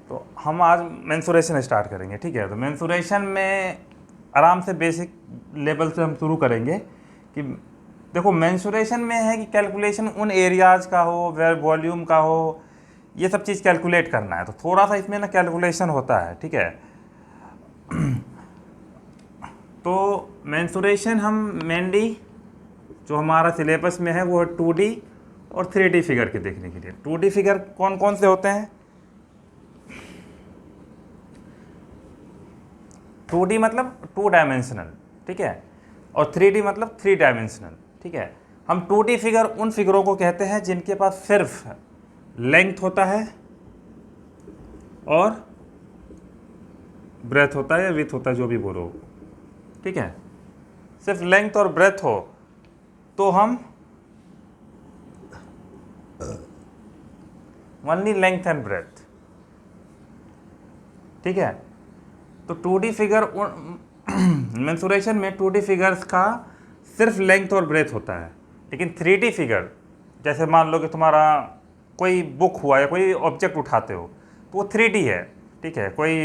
तो हम आज मेंसुरेशन स्टार्ट करेंगे, ठीक है। तो मेंसुरेशन में आराम से बेसिक लेवल से हम शुरू करेंगे कि देखो मेंसुरेशन में है कि कैलकुलेशन उन एरियाज़ का हो, वॉल्यूम का हो, ये सब चीज़ कैलकुलेट करना है। तो थोड़ा सा इसमें ना कैलकुलेशन होता है, ठीक है। तो मेंसुरेशन हम मेनली जो हमारा सिलेबस में है वो है 2D और 3D फिगर के देखने के लिए। 2D फिगर कौन कौन से होते हैं? 2D मतलब 2 डायमेंशनल, ठीक है, और 3D मतलब 3 डायमेंशनल, ठीक है। हम 2D फिगर उन फिगरों को कहते हैं जिनके पास सिर्फ लेंथ होता है और ब्रेथ होता है या विथ होता है, जो भी बोलो, ठीक है। सिर्फ लेंथ और ब्रेथ हो तो हम ओनली लेंथ एंड ब्रेथ, ठीक है। तो 2D फिगर मेंसुरेशन में 2D फिगर्स का सिर्फ लेंथ और ब्रेथ होता है। लेकिन 3D फिगर, जैसे मान लो कि तुम्हारा कोई बुक हुआ या कोई ऑब्जेक्ट उठाते हो तो वो 3D है, ठीक है। कोई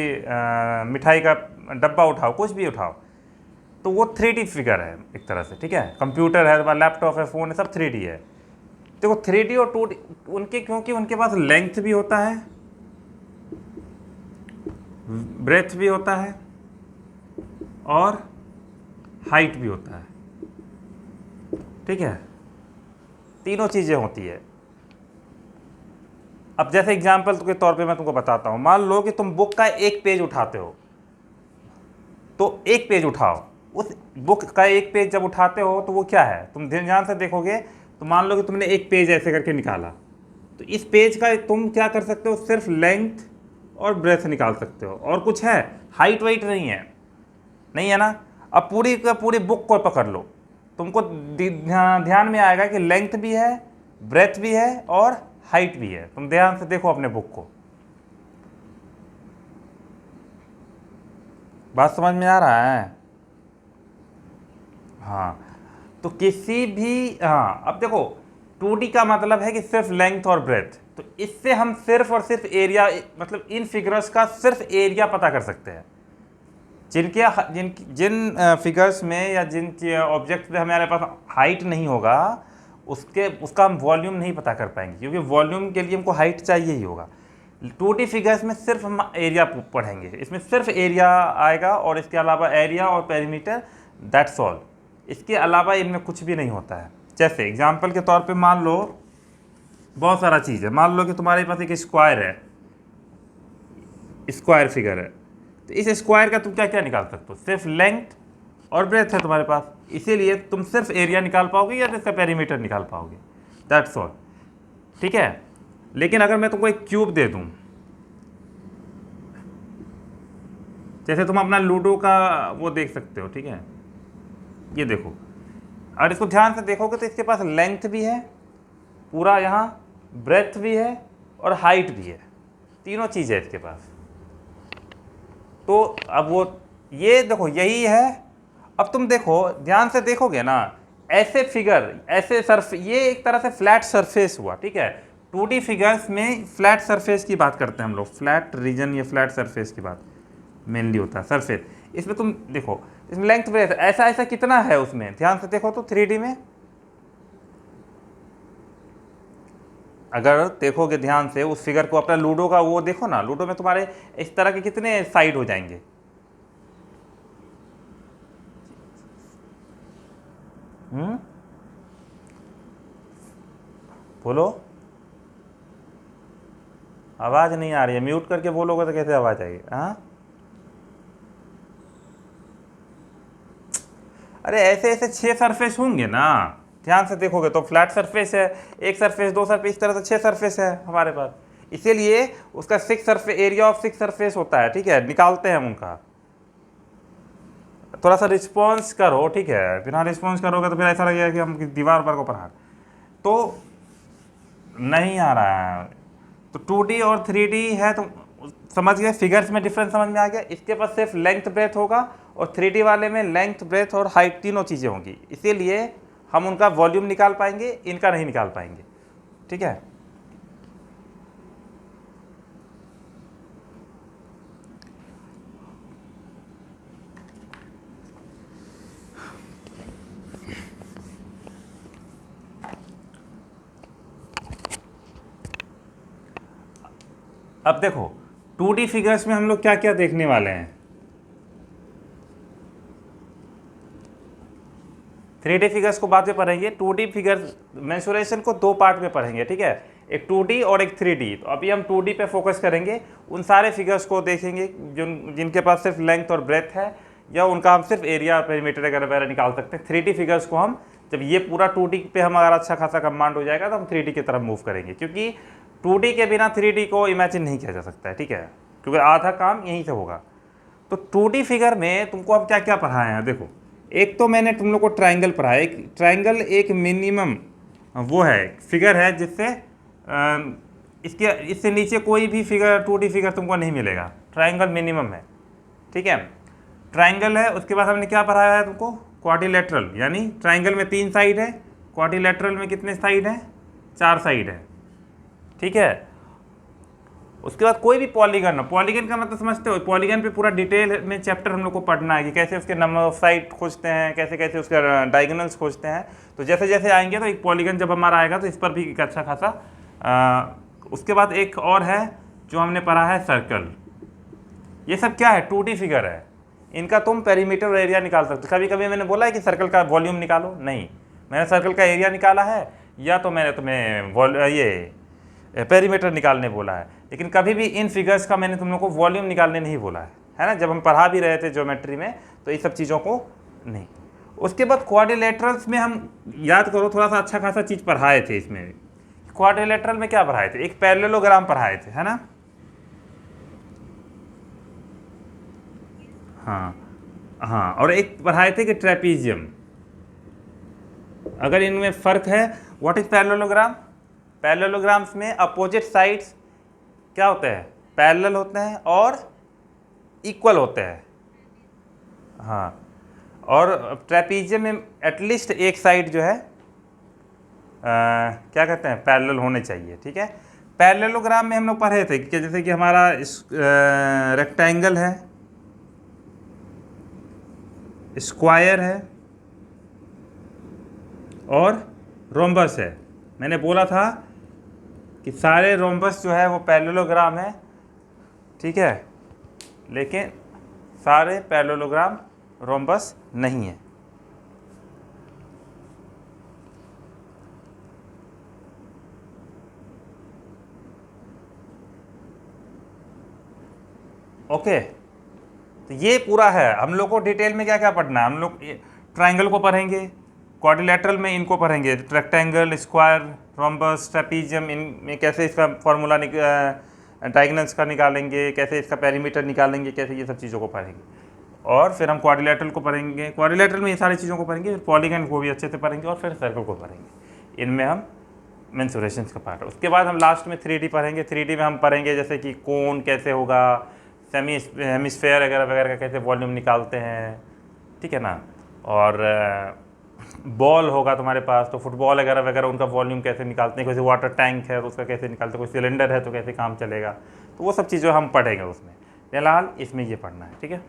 मिठाई का डब्बा उठाओ, कुछ भी उठाओ, तो वो 3D फिगर है एक तरह से, ठीक है। कंप्यूटर है, तुम्हारा लैपटॉप है, फ़ोन है, सब 3D है। देखो 3D और 2D उनके, क्योंकि उनके पास लेंथ भी होता है, ब्रेथ भी होता है और हाइट भी होता है, ठीक है। तीनों चीज़ें होती है। अब जैसे एग्जाम्पल के तौर पे मैं तुमको बताता हूँ। मान लो कि तुम बुक का एक पेज उठाते हो, तो एक पेज उठाओ, उस बुक का एक पेज जब उठाते हो तो वो क्या है, तुम ध्यान से देखोगे तो मान लो कि तुमने एक पेज ऐसे करके निकाला, तो इस पेज का तुम क्या कर सकते हो, सिर्फ लेंथ और ब्रेथ निकाल सकते हो, और कुछ है, हाइट वाइट नहीं है, नहीं है ना। अब पूरी का पूरी बुक को पकड़ लो, तुमको ध्यान में आएगा कि लेंथ भी है, ब्रेथ भी है और हाइट भी है। तुम ध्यान से देखो अपने बुक को, बात समझ में आ रहा है? हाँ, तो किसी भी, हाँ अब देखो 2D का मतलब है कि सिर्फ लेंथ और ब्रेथ, तो इससे हम सिर्फ और सिर्फ एरिया, मतलब इन फिगर्स का सिर्फ एरिया पता कर सकते हैं। जिन फिगर्स में या जिन ऑब्जेक्ट पे हमारे पास हाइट नहीं होगा, उसका हम वॉल्यूम नहीं पता कर पाएंगे, क्योंकि वॉल्यूम के लिए हमको हाइट चाहिए ही होगा। 2D फिगर्स में सिर्फ हम एरिया पढ़ेंगे, इसमें सिर्फ एरिया आएगा और इसके अलावा एरिया और पेरीमीटर, दैट्स ऑल। इसके अलावा इनमें कुछ भी नहीं होता है। जैसे एग्जाम्पल के तौर पे मान लो बहुत सारा चीज़ है, मान लो कि तुम्हारे पास एक स्क्वायर है, स्क्वायर फिगर है, तो इस स्क्वायर का तुम क्या क्या निकाल सकते हो, सिर्फ लेंथ और ब्रेथ है तुम्हारे पास, इसीलिए तुम सिर्फ एरिया निकाल पाओगे या इसका पेरीमीटर निकाल पाओगे, दैट्स ऑल, ठीक है। लेकिन अगर मैं तुमको एक क्यूब दे दूं, जैसे तुम अपना लूडो का वो देख सकते हो, ठीक है, ये देखो, और इसको ध्यान से देखोगे तो इसके पास लेंथ भी है पूरा, यहाँ ब्रेथ भी है और हाइट भी है, तीनों चीज़ है इसके पास। तो अब वो ये देखो यही है। अब तुम देखो ध्यान से देखोगे ना, ऐसे फिगर, ऐसे ये एक तरह से फ्लैट सरफेस हुआ, ठीक है। 2D फिगर्स में फ्लैट सरफेस की बात करते हैं हम लोग, फ्लैट रीजन या फ्लैट सरफेस की बात मेनली होता है, सरफेस। इसमें तुम देखो, इसमें लेंथ ब्रेथ ऐसा ऐसा कितना है उसमें, ध्यान से देखो तो 3D में अगर देखोगे ध्यान से उस फिगर को, अपना लूडो का वो देखो ना, लूडो में तुम्हारे इस तरह के कितने साइड हो जाएंगे, बोलो, आवाज नहीं आ रही है, म्यूट करके बोलोगे तो कैसे आवाज आएगी? हाँ, अरे ऐसे ऐसे 6 सरफेस होंगे ना, ध्यान से देखोगे तो फ्लैट सरफेस है, एक सरफेस, दो सरफेस, इस तरह से 6 सरफेस है हमारे पास, इसीलिए उसका 6 सरफेस, एरिया ऑफ 6 सरफेस होता है, ठीक है। निकालते हैं हम उनका। थोड़ा सा रिस्पॉन्स करो, ठीक है, बिना रिस्पॉन्स करोगे तो फिर ऐसा लगेगा कि हम दीवार पर को पढ़ा, तो नहीं आ रहा है। तो 2D और 3D है, तो समझ गए, फिगर्स में डिफरेंस समझ में आ गया। इसके पास सिर्फ लेंथ ब्रेथ होगा और 3D वाले में लेंथ ब्रेथ और हाइट तीनों चीज़ें होंगी, इसीलिए हम उनका वॉल्यूम निकाल पाएंगे, इनका नहीं निकाल पाएंगे, ठीक है। अब देखो 2D फिगर्स में हम लोग क्या क्या देखने वाले हैं। 3D फिगर्स को बाद में पढ़ेंगे। 2D फिगर्स मेंसुरेशन को दो पार्ट में पढ़ेंगे, ठीक है, एक 2D और एक 3D। तो अभी हम 2D पे फोकस करेंगे, उन सारे फिगर्स को देखेंगे जिनके पास सिर्फ लेंथ और ब्रेथ है, या उनका हम सिर्फ एरिया और पेरीमीटर वगैरह निकाल सकते हैं। 3D फिगर्स को हम जब ये पूरा 2D पे हमारा अच्छा खासा कमांड हो जाएगा तो हम 3D की तरफ मूव करेंगे, क्योंकि 2D के बिना 3D को इमेजिन नहीं किया जा सकता है, ठीक है, क्योंकि आधा काम यहीं से होगा। तो 2D फिगर में तुमको अब क्या क्या पढ़ाए हैं, देखो एक तो मैंने तुम लोग को ट्राइंगल पढ़ाया। एक ट्राइंगल एक मिनिमम वो है, फिगर है जिससे इससे नीचे कोई भी फिगर 2D फिगर तुमको नहीं मिलेगा। ट्राइंगल मिनिमम है, ठीक है, ट्राइंगल है। उसके बाद हमने क्या पढ़ाया है तुमको, क्वाड्रिलेटरल, यानी ट्राइंगल में 3 साइड है, क्वाड्रिलेटरल में कितने साइड हैं, 4 साइड है, ठीक है। उसके बाद कोई भी पॉलीगन, पॉलीगन का मतलब समझते हो, पॉलीगन पे पूरा डिटेल में चैप्टर हम लोग को पढ़ना है कि कैसे उसके नंबर ऑफ साइड खोजते हैं, कैसे कैसे उसके डायगोनल्स खोजते हैं। तो जैसे जैसे आएंगे तो एक पॉलीगन जब हमारा आएगा तो इस पर भी एक अच्छा खासा। उसके बाद एक और है जो हमने पढ़ा है, सर्कल। ये सब क्या है, 2D फिगर है, इनका तुम पेरीमीटर और एरिया निकाल सकते हो। कभी कभी मैंने बोला है कि सर्कल का वॉल्यूम निकालो, नहीं, मैंने सर्कल का एरिया निकाला है, या तो मैंने तुम्हें ये पेरीमीटर निकालने बोला है। लेकिन कभी भी इन फिगर्स का मैंने तुम लोग को वॉल्यूम निकालने नहीं बोला है ना, जब हम पढ़ा भी रहे थे ज्योमेट्री में, तो ये सब चीज़ों को नहीं। उसके बाद क्वाड्रिलेटरल्स में हम याद करो थोड़ा सा अच्छा खासा चीज़ पढ़ाए थे इसमें। क्वाड्रिलेटरल में क्या पढ़ाए थे, एक पैरेललोग्राम पढ़ाए थे, है ना, हाँ हाँ, और एक पढ़ाए थे कि ट्रेपीजियम। अगर इनमें फ़र्क है, व्हाट इज पैरेललोग्राम, पैरेललोग्राम्स में अपोजिट साइड्स क्या होते हैं, पैरेलल होते हैं और इक्वल होते हैं, हाँ, और ट्रेपीजियम में एटलीस्ट एक साइड जो है क्या कहते हैं, पैरेलल होने चाहिए, ठीक है। पैरेललोग्राम में हम लोग पढ़े थे कि जैसे कि हमारा रेक्टेंगल है, स्क्वायर है और रोम्बस है। मैंने बोला था कि सारे रोम्बस जो है वो पैरेललोग्राम है, ठीक है, लेकिन सारे पैरेललोग्राम रोम्बस नहीं है। ओके, तो ये पूरा है। हम लोग को डिटेल में क्या क्या पढ़ना है, हम लोग ट्राइंगल को पढ़ेंगे, क्वाड्रिलेटरल में इनको पढ़ेंगे, रेक्टेंगल, स्क्वायर, रोम्बस, ट्रेपीजियम, इनमें कैसे इसका फॉर्मूला डायगोनल्स का निकालेंगे, कैसे इसका पेरीमीटर निकालेंगे, कैसे ये सब चीज़ों को पढ़ेंगे। और फिर हम क्वाड्रिलेटरल को पढ़ेंगे, क्वाड्रिलेटरल में ये सारी चीज़ों को पढ़ेंगे, फिर पॉलीगन को भी अच्छे से पढ़ेंगे, और फिर सर्कल को पढ़ेंगे। इनमें हम मेंसुरेशंस का पार्ट है। उसके बाद हम लास्ट में 3D पढ़ेंगे। 3D में हम पढ़ेंगे जैसे कि कोन कैसे होगा, सेमी हेमिस्फेयर वगैरह वगैरह का कैसे वॉल्यूम निकालते हैं, ठीक है ना, और बॉल होगा तुम्हारे पास तो फुटबॉल वगैरह वगैरह उनका वॉल्यूम कैसे निकालते हैं, कोई वाटर टैंक है तो उसका कैसे निकालते हैं, कोई सिलेंडर है तो कैसे काम चलेगा, तो वो सब चीज़ें हम पढ़ेंगे उसमें। फिलहाल इसमें ये पढ़ना है, ठीक है,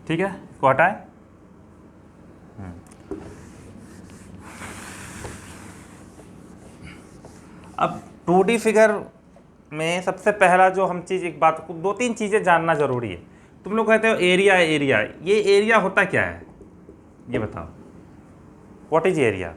ठीक है, इसको हटाएं। अब 2D फिगर में सबसे पहला जो हम चीज़, एक बात, 2-3 चीज़ें जानना जरूरी है। तुम लोग कहते हो एरिया, एरिया, ये एरिया होता क्या है, ये बताओ, व्हाट इज एरिया।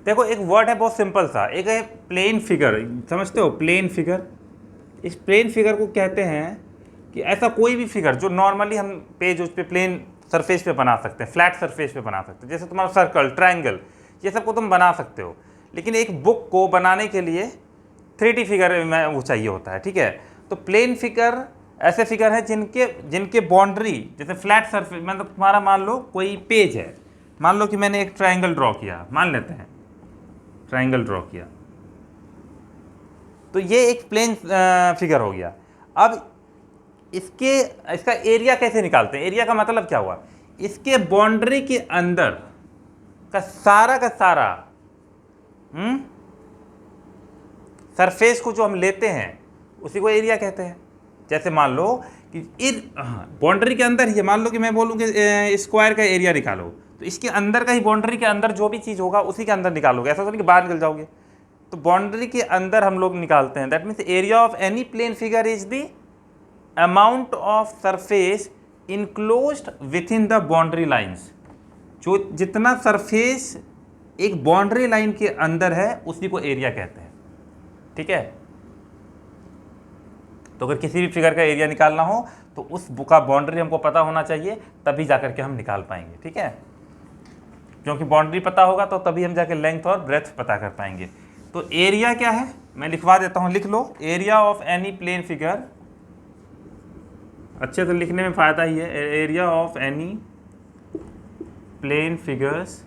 देखो एक वर्ड है बहुत सिंपल सा, एक है प्लेन फिगर, समझते हो, प्लेन फिगर। इस प्लेन फिगर को कहते हैं कि ऐसा कोई भी फिगर जो नॉर्मली हम पेज उस पे प्लेन सरफेस पे बना सकते हैं, फ्लैट सरफेस पे बना सकते हैं, जैसे तुम्हारा सर्कल, ट्रायंगल, ये सब को तुम बना सकते हो। लेकिन एक बुक को बनाने के लिए 3D फिगर में वो चाहिए होता है, ठीक है। तो प्लेन फिगर ऐसे फिगर है जिनके बाउंड्री, जैसे फ्लैट सरफेस, मतलब तुम्हारा मान लो कोई पेज है, मान लो कि मैंने एक ट्रायंगल ड्रॉ किया, मान लेते हैं ट्रायंगल ड्रॉ किया, तो ये एक प्लेन फिगर हो गया। अब इसका एरिया कैसे निकालते हैं, एरिया का मतलब क्या हुआ, इसके बाउंड्री के अंदर का सारा सरफेस को जो हम लेते हैं उसी को एरिया कहते हैं। जैसे मान लो कि बाउंड्री के अंदर ही, मान लो कि मैं बोलूँ कि स्क्वायर का एरिया निकालो, तो इसके अंदर का ही, बाउंड्री के अंदर जो भी चीज़ होगा उसी के अंदर निकालोगे, ऐसा तो नहीं कि बाहर निकल जाओगे। तो बाउंड्री के अंदर हम लोग निकालते हैं। That means area of any plane figure is the amount of surface enclosed within the boundary lines. जो जितना सरफेस एक बाउंड्री लाइन के अंदर है उसी को एरिया कहते हैं, ठीक है। तो अगर किसी भी फिगर का एरिया निकालना हो तो उस का बाउंड्री हमको पता होना चाहिए, तभी जाकर के हम निकाल पाएंगे, ठीक है। क्योंकि बाउंड्री पता होगा तो तभी हम जाकर लेंथ और ब्रेथ पता कर पाएंगे। तो एरिया क्या है, मैं लिखवा देता हूँ, लिख लो। Area of any plane figure, अच्छे से लिखने में फ़ायदा ही है। Area of any plane figures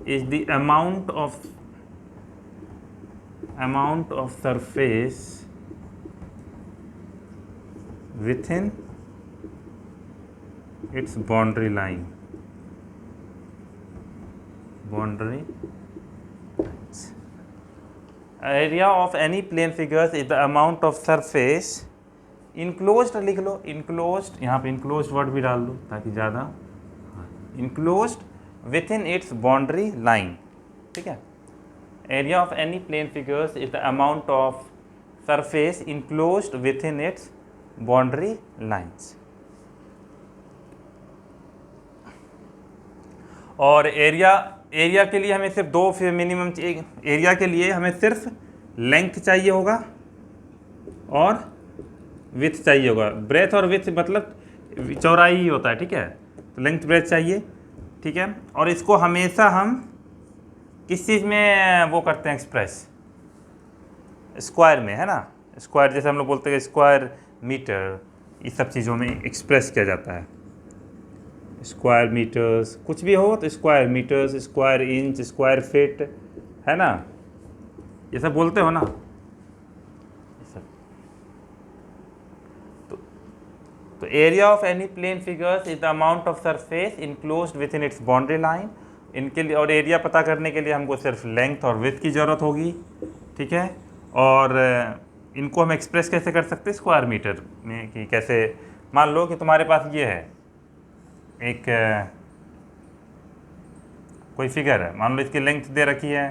is the amount of surface within its boundary lines. Area of any plane figures is the amount of surface enclosed, लिख लो enclosed, यहाँ पे enclosed वर्ड भी डाल दो ताकि ज़्यादा, enclosed within its boundary line, ठीक है। Area of any plane figures is the amount of surface enclosed within its boundary lines. और एरिया के लिए हमें सिर्फ दो मिनिमम, एरिया के लिए हमें सिर्फ लेंथ चाहिए होगा और विड्थ चाहिए होगा। ब्रेथ और विड्थ मतलब चौड़ाई ही होता है, ठीक है। तो लेंथ ब्रेथ चाहिए, ठीक है। और इसको हमेशा हम किस चीज़ में वो करते हैं एक्सप्रेस, स्क्वायर में, है ना। स्क्वायर जैसे हम लोग बोलते हैं स्क्वायर मीटर, इस सब चीज़ों में एक्सप्रेस किया जाता है। स्क्वायर मीटर्स, कुछ भी हो तो square metres, square inch, square feet, है ना, ये सब बोलते हो ना, ये सब। तो area of any plane figures is the amount of surface enclosed within its boundary line. इनके लिए, और एरिया पता करने के लिए हमको सिर्फ लेंथ और विड्थ की ज़रूरत होगी, ठीक है। और इनको हम एक्सप्रेस कैसे कर सकते हैं स्क्वायर मीटर में, कि कैसे, मान लो कि तुम्हारे पास ये है एक कोई फिगर है, मान लो इसकी लेंथ दे रखी है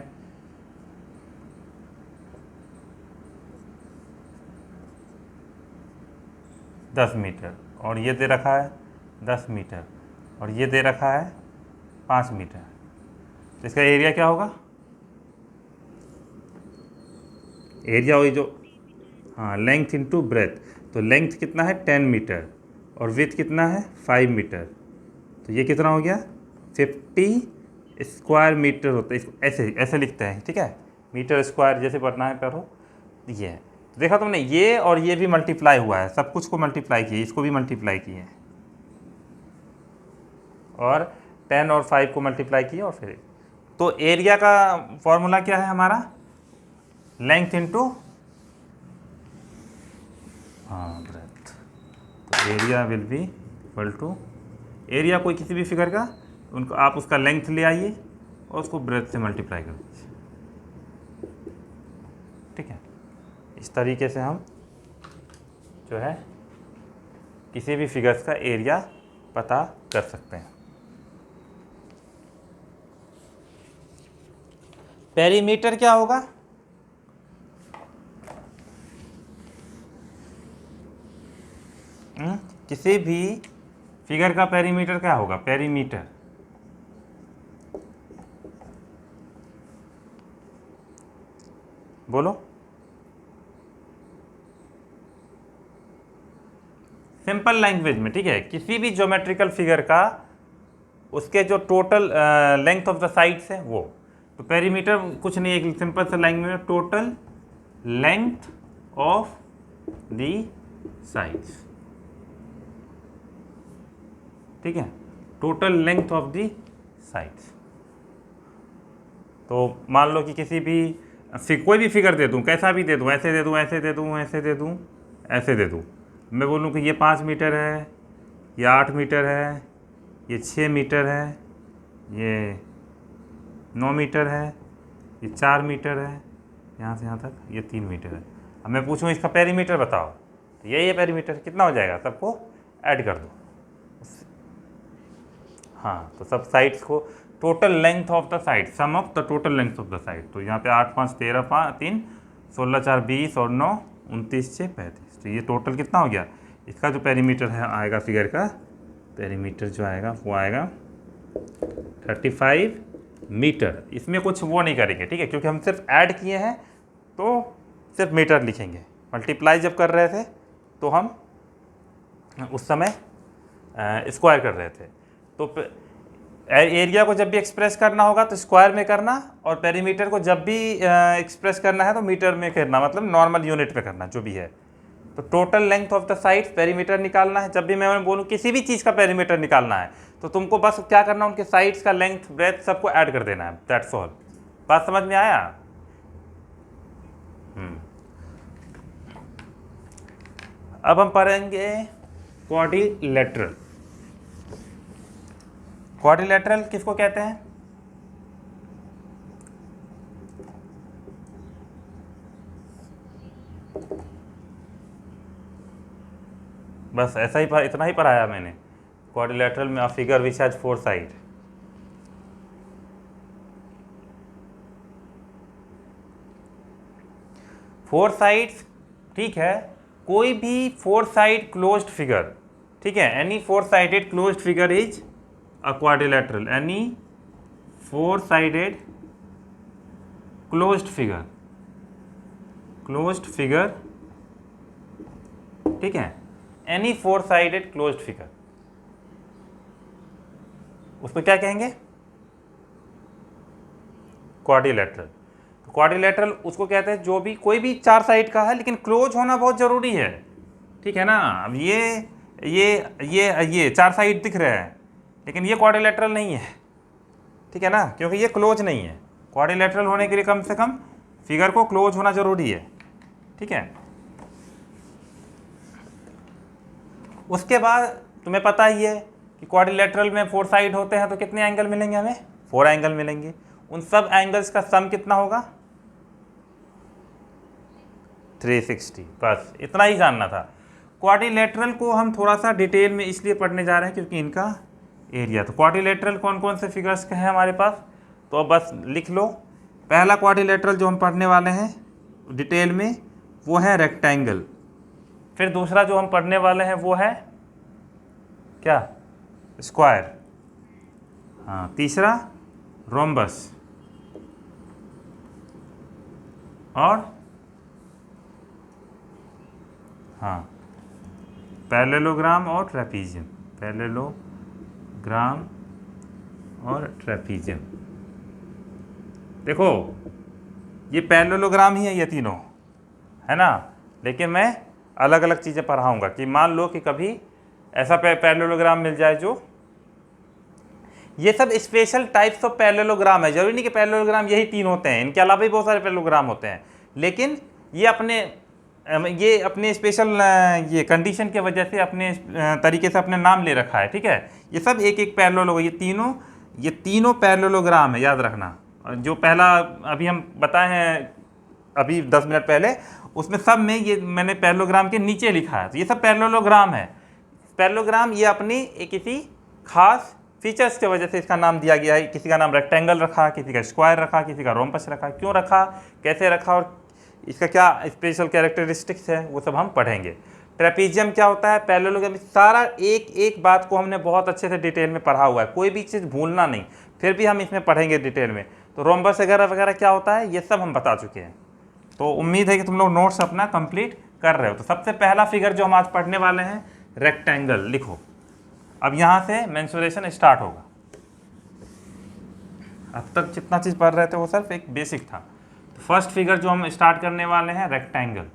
10 मीटर, और ये दे रखा है 10 मीटर, और ये दे रखा है 5 मीटर। तो इसका एरिया क्या होगा, एरिया वही जो, हाँ, लेंथ इंटू ब्रेथ। तो लेंथ कितना है 10 मीटर और विड्थ कितना है 5 मीटर। तो ये कितना हो गया 50 स्क्वायर मीटर होता है। इसको ऐसे ऐसे लिखते हैं, ठीक है, मीटर स्क्वायर जैसे पढ़ना है पढ़ो। ये है, तो देखा तुमने, ये और ये भी मल्टीप्लाई हुआ है, सब कुछ को मल्टीप्लाई किए, इसको भी मल्टीप्लाई किए, और 10 और 5 को मल्टीप्लाई किए, और फिर तो एरिया का फॉर्मूला क्या है हमारा, लेंथ इंटू, हाँ, ब्रेथ। तो area will be equal to, area कोई किसी भी फिगर का, उनको आप उसका लेंथ ले आइए और उसको ब्रेथ से मल्टीप्लाई कर दीजिए, ठीक है। इस तरीके से हम जो है किसी भी फिगर्स का एरिया पता कर सकते हैं। पेरीमीटर क्या होगा, किसी भी फिगर का पेरीमीटर क्या होगा, पेरीमीटर बोलो, सिंपल लैंग्वेज में, ठीक है। किसी भी ज्योमेट्रिकल फिगर का उसके जो total length of the sides है वो, तो पेरीमीटर कुछ नहीं, एक सिंपल सा लैंग्वेज में total length of the sides, ठीक है, total length of the sides. तो मान लो कि किसी भी कोई भी फिगर दे दूं, कैसा भी दे दूं, ऐसे दे दूं, ऐसे दे दूं, ऐसे दे दूं, ऐसे दे दूं, मैं बोलूं कि ये 5 मीटर है, ये 8 मीटर है, ये 6 मीटर है, ये 9 मीटर है, ये 4 मीटर है, यहाँ से यहाँ तक ये 3 मीटर है। अब मैं पूछूँ इसका पेरीमीटर बताओ, तो यही है पेरीमीटर, कितना हो जाएगा, सबको ऐड कर दो। हाँ, तो सब साइड्स को, total length of the side, sum of the total length of the side, तो यहाँ पे 8 5 13 3 16 4 20 और 9 29 6 35, तो ये टोटल कितना हो गया। इसका जो पेरीमीटर है आएगा, फिगर का पेरीमीटर जो आएगा वो आएगा 35 मीटर। इसमें कुछ वो नहीं करेंगे, ठीक है, क्योंकि हम सिर्फ ऐड किए हैं तो सिर्फ मीटर लिखेंगे। मल्टीप्लाई जब कर रहे थे तो हम उस समय स्क्वायर कर रहे थे, तो एरिया को जब भी एक्सप्रेस करना होगा तो स्क्वायर में करना, और पेरीमीटर को जब भी एक्सप्रेस करना है तो मीटर में करना, मतलब नॉर्मल यूनिट में करना, जो भी है। तो total length of the side perimeter निकालना है। जब भी मैं बोलूँ किसी भी चीज़ का पेरीमीटर निकालना है तो तुमको बस क्या करना है, उनके साइड्स का लेंथ ब्रेथ सबको ऐड कर देना है, दैट्स ऑल। बात समझ में आया। अब हम पढ़ेंगे क्वाड्रिलेटरल। क्वाड्रिलेटरल किसको कहते हैं, बस ऐसा ही इतना ही पढ़ाया मैंने। क्वाड्रिलेटरल में a figure which has 4 side. Four sides, ठीक है, कोई भी 4 साइड क्लोज्ड फिगर, ठीक है, any 4 sided closed figure is a quadrilateral. Any 4 sided closed figure, ठीक है, एनी 4 साइडेड क्लोज्ड फिगर, उसको क्या कहेंगे, क्वाड्रिलेटरल। क्वाड्रिलेटरल उसको कहते हैं जो भी कोई भी 4 साइड का है लेकिन क्लोज होना बहुत ज़रूरी है, ठीक है ना। अब ये 4 साइड दिख रहे हैं लेकिन ये क्वाड्रिलेटरल नहीं है, ठीक है ना, क्योंकि ये क्लोज नहीं है। क्वाड्रिलेटरल होने के लिए कम से कम फिगर को क्लोज होना ज़रूरी है, ठीक है। उसके बाद तुम्हें पता ही है कि क्वाड्रिलेटरल में 4 साइड होते हैं तो कितने एंगल मिलेंगे, हमें 4 एंगल मिलेंगे। उन सब एंगल्स का सम कितना होगा, 360। बस इतना ही जानना था। क्वाड्रिलेटरल को हम थोड़ा सा डिटेल में इसलिए पढ़ने जा रहे हैं क्योंकि इनका एरिया, तो क्वाड्रिलेटरल कौन कौन से फिगर्स के हैं हमारे पास, तो अब बस लिख लो। पहला क्वाड्रिलेटरल जो हम पढ़ने वाले हैं डिटेल में वो है रेक्टेंगल। फिर दूसरा जो हम पढ़ने वाले हैं वो है क्या, स्क्वायर। हाँ, तीसरा रोम्बस, और हाँ पैरेललोग्राम और ट्रेपीजियम, पैरेललोग्राम और ट्रेपीजियम। देखो ये पैरेललोग्राम ही है ये तीनों, है ना, लेकिन मैं अलग अलग चीज़ें पढ़ाऊँगा कि मान लो कि कभी ऐसा पैरेललोग्राम मिल जाए जो, ये सब स्पेशल टाइप्स ऑफ पैरेललोग्राम है, जरूरी नहीं कि पैरेललोग्राम यही 3 होते हैं, इनके अलावा भी बहुत सारे पैरेललोग्राम होते हैं, लेकिन ये अपने स्पेशल ये कंडीशन की वजह से अपने तरीके से अपने नाम ले रखा है, ठीक है। ये सब एक एक पैरेललोग्राम, ये तीनों पैरेललोग्राम है, याद रखना। जो पहला अभी हम बताए हैं अभी 10 मिनट पहले, उसमें सब में ये मैंने पैरेललोग्राम के नीचे लिखा है, तो ये सब पैरेललोग्राम है। पैरेललोग्राम ये अपनी किसी खास फीचर्स की वजह से इसका नाम दिया गया है। किसी का नाम रेक्टेंगल रखा, किसी का स्क्वायर रखा, किसी का रोम्बस रखा, क्यों रखा, कैसे रखा और इसका क्या स्पेशल कैरेक्टरिस्टिक्स है वो सब हम पढ़ेंगे। ट्रेपीजियम क्या होता है, पैरेललोग्राम, सारा एक एक बात को हमने बहुत अच्छे से डिटेल में पढ़ा हुआ है, कोई भी चीज़ भूलना नहीं, फिर भी हम इसमें पढ़ेंगे डिटेल में। तो रोम्बस वगैरह वगैरह क्या होता है ये सब हम बता चुके हैं, तो उम्मीद है कि तुम लोग नोट्स अपना कंप्लीट कर रहे हो। तो सबसे पहला फिगर जो हम आज पढ़ने वाले हैं रेक्टेंगल, लिखो। अब यहाँ से मेंसुरेशन स्टार्ट होगा। अब तक जितना चीज़ पढ़ रहे थे वो सिर्फ एक बेसिक था। तो फर्स्ट फिगर जो हम स्टार्ट करने वाले हैं रेक्टेंगल।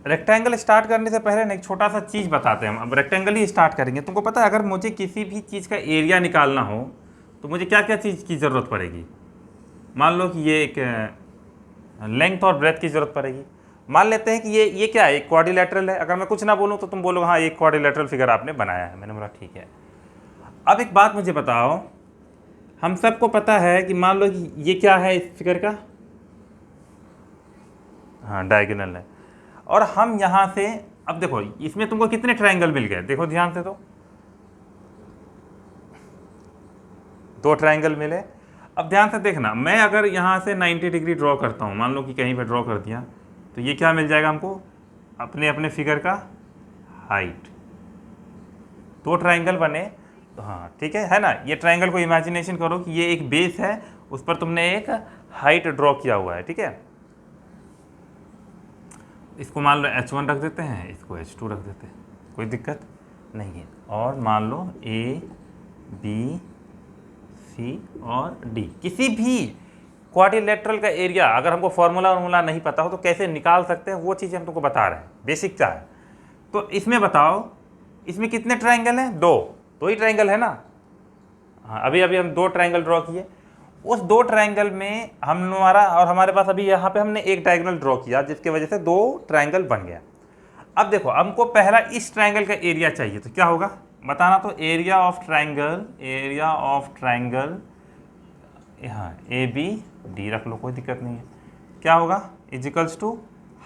रेक्टेंगल स्टार्ट करने से पहले एक छोटा सा चीज़ बताते हैं हम। अब रेक्टेंगल ही स्टार्ट करेंगे। तुमको पता है अगर मुझे किसी भी चीज़ का एरिया निकालना हो तो मुझे क्या क्या चीज़ की ज़रूरत पड़ेगी, मान लो कि ये एक लेंथ और ब्रेथ की ज़रूरत पड़ेगी। मान लेते हैं कि ये क्या है, एक क्वाड्रिलेटरल है। अगर मैं कुछ ना बोलूँ तो तुम बोलोगे हाँ एक क्वाड्रिलेटरल फिगर आपने बनाया है। मैंने बोला ठीक है। अब एक बात मुझे बताओ, हम सबको पता है कि मान लो कि ये क्या है इस फिगर का, हाँ डायगोनल है। और हम यहाँ से, अब देखो इसमें तुमको कितने ट्रायंगल मिल गए, देखो ध्यान से, तो 2 ट्रायंगल मिले। अब ध्यान से देखना, मैं अगर यहाँ से 90 डिग्री ड्रॉ करता हूँ, मान लो कि कहीं पर ड्रॉ कर दिया, तो ये क्या मिल जाएगा हमको, अपने अपने फिगर का हाइट। 2 ट्रायंगल बने, तो हाँ ठीक है ना। ये ट्रायंगल को इमेजिनेशन करो कि ये एक बेस है, उस पर तुमने एक हाइट ड्रॉ किया हुआ है, ठीक है। इसको मान लो H1 रख देते हैं, इसको H2 रख देते हैं, कोई दिक्कत नहीं है। और मान लो A, B, C और D, किसी भी क्वाड्रिलेटरल का एरिया अगर हमको फार्मूला नहीं पता हो तो कैसे निकाल सकते हैं, वो चीज़ हम तुमको बता रहे हैं, बेसिक क्या है। तो इसमें बताओ, इसमें कितने ट्रायंगल हैं, 2 ही ट्रायंगल है ना। हाँ अभी हम 2 ट्रायंगल ड्रॉ किए। उस 2 ट्रायंगल में हमारे पास अभी यहाँ पे हमने एक डायगोनल ड्रॉ किया, जिसकी वजह से 2 ट्रायंगल बन गया। अब देखो हमको पहला इस ट्रायंगल का एरिया चाहिए, तो क्या होगा बताना। तो एरिया ऑफ ट्रायंगल यहाँ ABD रख लो, कोई दिक्कत नहीं है। क्या होगा, equals to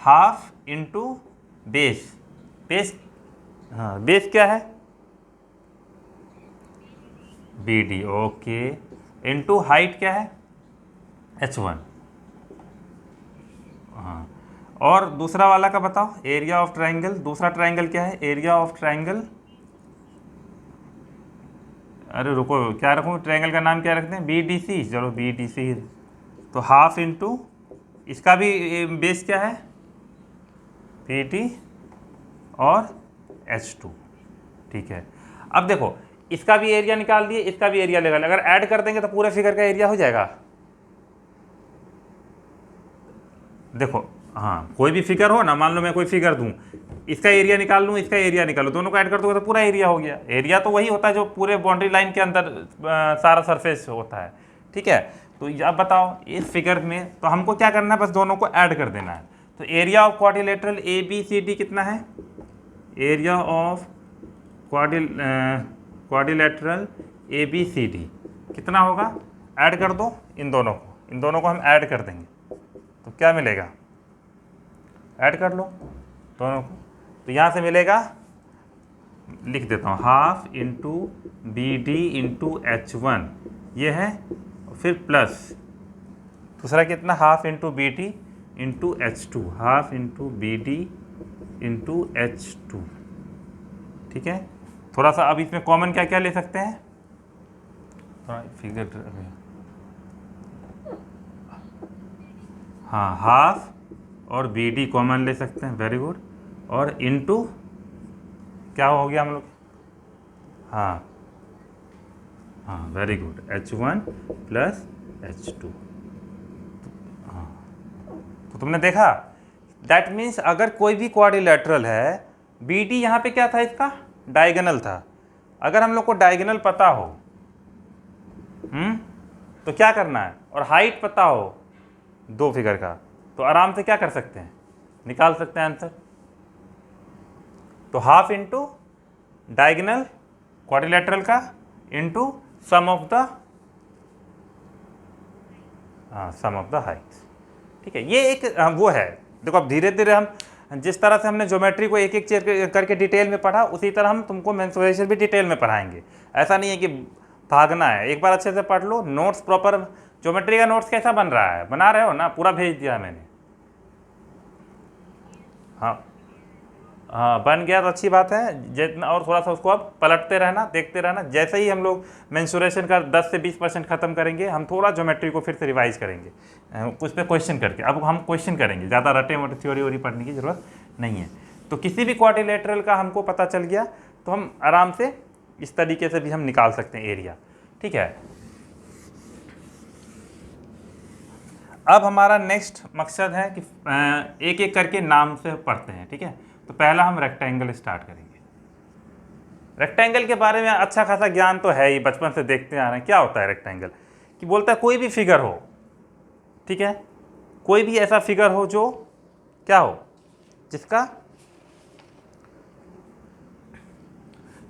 half into base. हाँ बेस क्या है, BD, ओके, इंटू हाइट क्या है, H1। हाँ और दूसरा वाला का बताओ, एरिया ऑफ ट्रायंगल, दूसरा ट्रायंगल क्या है, एरिया ऑफ ट्रायंगल, अरे रुको क्या रखूँ, ट्रायंगल का नाम क्या रखते हैं, BDC, चलो BDC। तो हाफ इंटू इसका भी बेस क्या है, BD और H2, ठीक है। अब देखो इसका भी एरिया निकाल दिए, इसका भी एरिया निकाल, अगर ऐड कर देंगे तो पूरे फिगर का एरिया हो जाएगा। देखो हाँ कोई भी फिगर हो ना, मान लो मैं कोई फिगर दूं, इसका एरिया निकाल लूँ, इसका एरिया निकाल लूँ, दोनों को ऐड कर दोगे तो पूरा एरिया हो गया। एरिया तो वही होता है जो पूरे बाउंड्री लाइन के अंदर सारा सरफेस होता है, ठीक है। तो अब बताओ इस फिगर में तो हमको क्या करना है, बस दोनों को ऐड कर देना है। तो एरिया ऑफ क्वाड्रिलेटरल ABCD कितना है, एरिया ऑफ क्वाड्रिलेटरल ABCD कितना होगा, ऐड कर दो इन दोनों को हम ऐड कर देंगे तो क्या मिलेगा, ऐड कर लो दोनों को, तो यहाँ से मिलेगा, लिख देता हूँ, half into BD into H1 ये है, फिर प्लस दूसरा कितना, half into BD into H2, half into BD into H2, ठीक है। थोड़ा सा अब इसमें कॉमन क्या क्या ले सकते हैं, थोड़ा फिगर, हाँ हाफ और BD कॉमन ले सकते हैं, वेरी गुड। और इनटू क्या हो गया हम लोग, हाँ very good, H1 plus H2। हाँ तो तुमने देखा, दैट मीन्स अगर कोई भी क्वाड्रिलेटरल है, BD यहाँ पे क्या था, इसका डायगोनल था। अगर हम लोग को डायगोनल पता हो तो क्या करना है, और हाइट पता हो 2 फिगर का, तो आराम से क्या कर सकते हैं, निकाल सकते हैं आंसर। तो हाफ इंटू डायगोनल क्वाड्रिलेटरल का into sum of the heights, ठीक है। ये एक वो है, देखो अब धीरे धीरे हम जिस तरह से हमने ज्योमेट्री को एक एक चीज करके डिटेल में पढ़ा, उसी तरह हम तुमको मेंसुरेशन भी डिटेल में पढ़ाएंगे। ऐसा नहीं है कि भागना है, एक बार अच्छे से पढ़ लो। नोट्स प्रॉपर, ज्योमेट्री का नोट्स कैसा बन रहा है, बना रहे हो ना, पूरा भेज दिया मैंने। हाँ बन गया तो अच्छी बात है, जितना और थोड़ा सा उसको अब पलटते रहना, देखते रहना। जैसे ही हम लोग मेंसुरेशन का 10 से 20% खत्म करेंगे, हम थोड़ा ज्योमेट्री को फिर से रिवाइज करेंगे, कुछ पे क्वेश्चन करके। अब हम क्वेश्चन करेंगे, ज़्यादा रटे मोटे थ्योरी वोरी पढ़ने की ज़रूरत नहीं है। तो किसी भी क्वाड्रिलेटरल का हमको पता चल गया तो हम आराम से इस तरीके से भी हम निकाल सकते हैं एरिया, ठीक है। अब हमारा नेक्स्ट मकसद है कि एक एक करके नाम से पढ़ते हैं, ठीक है। तो पहला हम रेक्टेंगल स्टार्ट करेंगे। रेक्टेंगल के बारे में अच्छा खासा ज्ञान तो है ही, बचपन से देखते आ रहे हैं। क्या होता है रेक्टेंगल, कि बोलता है कोई भी फिगर हो, ठीक है, कोई भी ऐसा फिगर हो जो क्या हो, जिसका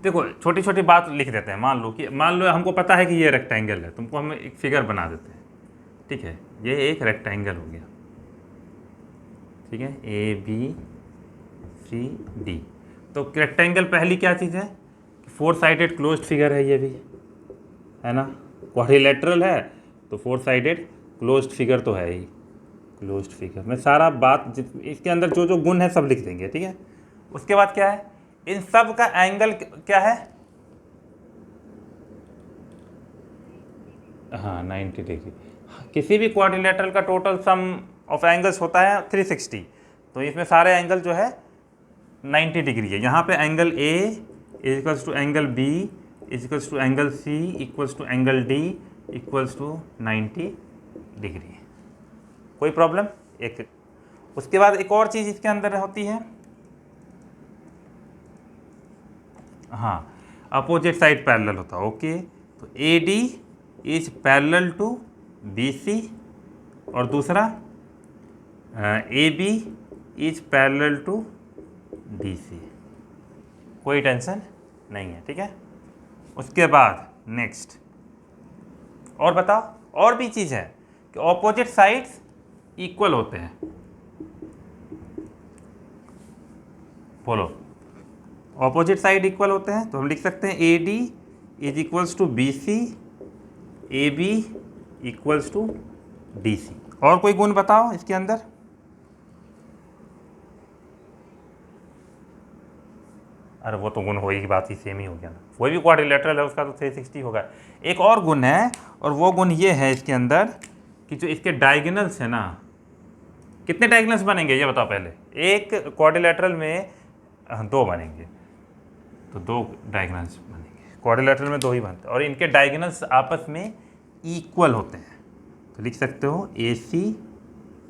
देखो छोटी छोटी बात लिख देते हैं। मान लो हमको पता है कि ये रेक्टेंगल है, तुमको हम एक फिगर बना देते हैं, ठीक है, ये एक रेक्टेंगल हो गया, ठीक है, ABCD। तो रेक्टेंगल पहली क्या चीज़ है, 4 साइडेड क्लोज्ड फिगर है, ये भी है ना, क्वाड्रिलेटरल है तो 4 साइडेड क्लोज्ड फिगर तो है ही, क्लोज्ड फिगर में सारा बात इसके अंदर जो जो गुण है सब लिख देंगे, ठीक है। उसके बाद क्या है, इन सब का एंगल क्या है, हाँ 90 डिग्री। किसी भी क्वाड्रिलेटरल का टोटल सम ऑफ एंगल्स होता है 360, तो इसमें सारे एंगल जो है 90 डिग्री है। यहाँ पे angle A equals to angle B equals to angle C equals to angle D equals to 90 degree. कोई प्रॉब्लम? एक उसके बाद एक और चीज़ इसके अंदर होती है, हाँ अपोजिट साइड पैरेलल होता है, ओके। तो AD is parallel to BC और दूसरा AB is parallel to BC। कोई टेंशन नहीं है, ठीक है। उसके बाद नेक्स्ट और बताओ, और भी चीज़ है कि ऑपोजिट साइड्स इक्वल होते हैं, बोलो ऑपोजिट साइड इक्वल होते हैं, तो हम लिख सकते हैं AD is equals to BC, AB equals to DC। और कोई गुण बताओ इसके अंदर, अरे वो तो गुण हो ही, बात ही सेम ही हो गया ना, कोई भी क्वाड्रिलेटरल है उसका तो 360 होगा। एक और गुण है, और वो गुण ये है इसके अंदर कि जो इसके डायगोनल्स है ना, कितने डायगोनल्स बनेंगे ये बताओ पहले। एक क्वाड्रिलेटरल में 2 बनेंगे, तो 2 डायगोनल्स बनेंगे, क्वाड्रिलेटरल में 2 ही बनते हैं, और इनके डायगोनल्स आपस में इक्वल होते हैं, तो लिख सकते हो AC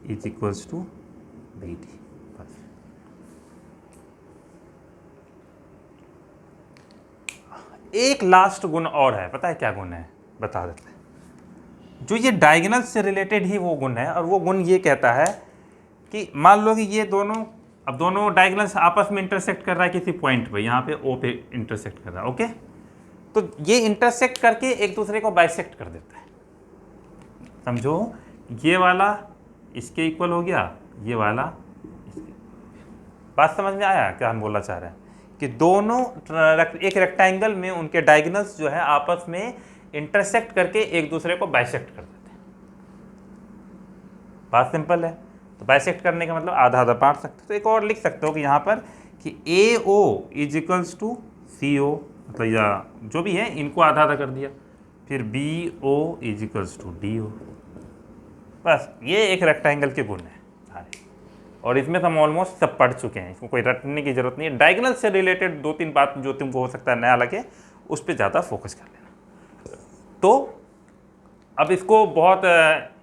is equals to BD। बस एक लास्ट गुण और है, पता है क्या गुण है, बता देते हैं। जो ये डायगोनल से रिलेटेड ही वो गुण है, और वो गुण ये कहता है कि मान लो कि ये दोनों, अब दोनों डायगोनल्स आपस में इंटरसेक्ट कर रहा है किसी पॉइंट पे, यहाँ पे O पे इंटरसेक्ट कर रहा है, ओके। तो ये इंटरसेक्ट करके एक दूसरे को बाइसेक्ट कर देता है, समझो ये वाला इसके इक्वल हो गया, ये वाला इसके। बात समझ में आया क्या हम बोलना चाह रहे हैं, कि दोनों एक रेक्टेंगल में उनके डायगोनल्स जो है आपस में इंटरसेक्ट करके एक दूसरे को बाइसेक्ट कर देते हैं। बात सिंपल है, तो बाइसेक्ट करने का मतलब आधा आधा बांट सकते हो। तो एक और लिख सकते हो कि यहाँ पर कि AO is equals to CO, मतलब या जो भी है इनको आधा आधा कर दिया, फिर BO is equals to DO। बस ये एक रेक्टेंगल के गुण है सारे, और इसमें तो हम ऑलमोस्ट सब पढ़ चुके हैं, इसको कोई रटने की जरूरत नहीं है। डायगोनल से रिलेटेड 2-3 बात जो तुमको हो सकता है नया लगे, उस पर ज़्यादा फोकस कर लेना। तो अब इसको बहुत,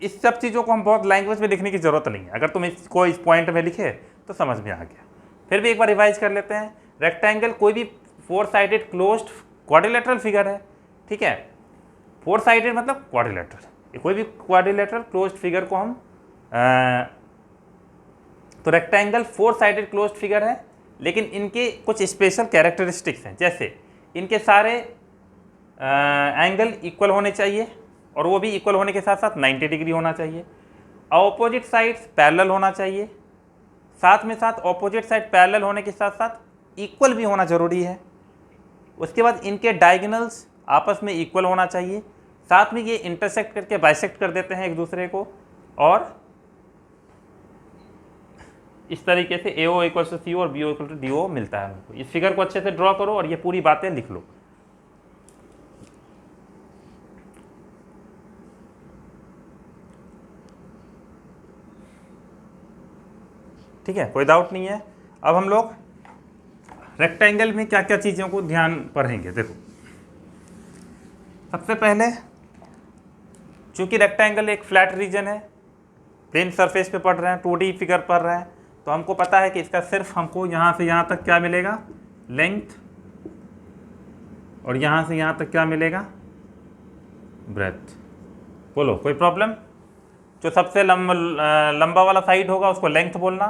इस सब चीज़ों को हम बहुत लैंग्वेज में लिखने की ज़रूरत नहीं है, अगर तुम इसको इस पॉइंट में लिखे तो समझ में आ गया। फिर भी एक बार रिवाइज कर लेते हैं। रेक्टेंगल कोई भी 4 साइडेड क्लोज्ड क्वाड्रिलेटरल फिगर है, ठीक है। 4 साइडेड मतलब क्वाड्रिलेटरल, कोई भी क्वाड्रिलेटरल क्लोज्ड फिगर को हम तो रेक्टेंगल 4 साइडेड क्लोज्ड फिगर है, लेकिन इनके कुछ स्पेशल कैरेक्टरिस्टिक्स हैं, जैसे इनके सारे एंगल इक्वल होने चाहिए, और वो भी इक्वल होने के साथ साथ 90 डिग्री होना चाहिए। ऑपोजिट साइड्स पैरेलल होना चाहिए, साथ में साथ ऑपोजिट साइड पैरेलल होने के साथ साथ इक्वल भी होना जरूरी है। उसके बाद इनके डायगोनल्स आपस में इक्वल होना चाहिए, साथ में ये इंटरसेक्ट करके बाइसेक्ट कर देते हैं एक दूसरे को, और इस तरीके से AO इक्वल टू CO और BO इक्वल टू DO मिलता है हमको। इस फिगर को अच्छे से ड्रॉ करो और ये पूरी बातें लिख लो। ठीक है, कोई डाउट नहीं है। अब हम लोग रेक्टेंगल में क्या क्या चीज़ों को ध्यान पढ़ेंगे। देखो, सबसे पहले चूंकि रेक्टेंगल एक फ्लैट रीजन है, प्लेन सरफेस पे पढ़ रहे हैं, 2D फिगर पढ़ रहे हैं, तो हमको पता है कि इसका सिर्फ हमको यहाँ से यहाँ तक क्या मिलेगा, लेंथ, और यहाँ से यहाँ तक क्या मिलेगा, ब्रेथ। बोलो कोई प्रॉब्लम? जो सबसे लंबा वाला साइड होगा उसको लेंथ बोलना,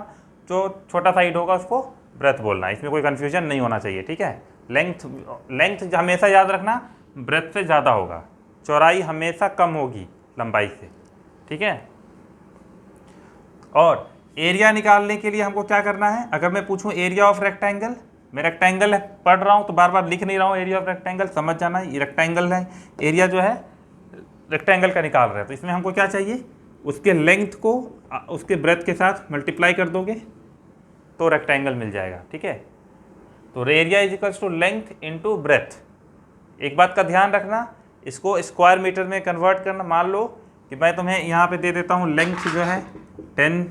जो छोटा साइड होगा उसको ब्रेथ बोलना। इसमें कोई कन्फ्यूजन नहीं होना चाहिए, ठीक है। लेंथ हमेशा याद रखना ब्रेथ से ज़्यादा होगा, चौड़ाई हमेशा कम होगी लंबाई से, ठीक है। और एरिया निकालने के लिए हमको क्या करना है, अगर मैं पूछूं एरिया ऑफ रेक्टेंगल, मैं रेक्टेंगल पढ़ रहा हूं तो बार बार लिख नहीं रहा हूं, एरिया ऑफ रेक्टेंगल समझ जाना, ये रेक्टेंगल है, एरिया जो है रेक्टेंगल का निकाल रहे हैं, तो इसमें हमको क्या चाहिए, उसके लेंथ को उसके ब्रेथ के साथ मल्टीप्लाई कर दोगे तो रेक्टेंगल मिल जाएगा, ठीक है। तो area is equals to length into breadth. एक बात का ध्यान रखना, इसको स्क्वायर मीटर में कन्वर्ट करना। मान लो कि मैं तुम्हें यहाँ पे दे देता हूँ लेंथ जो है 10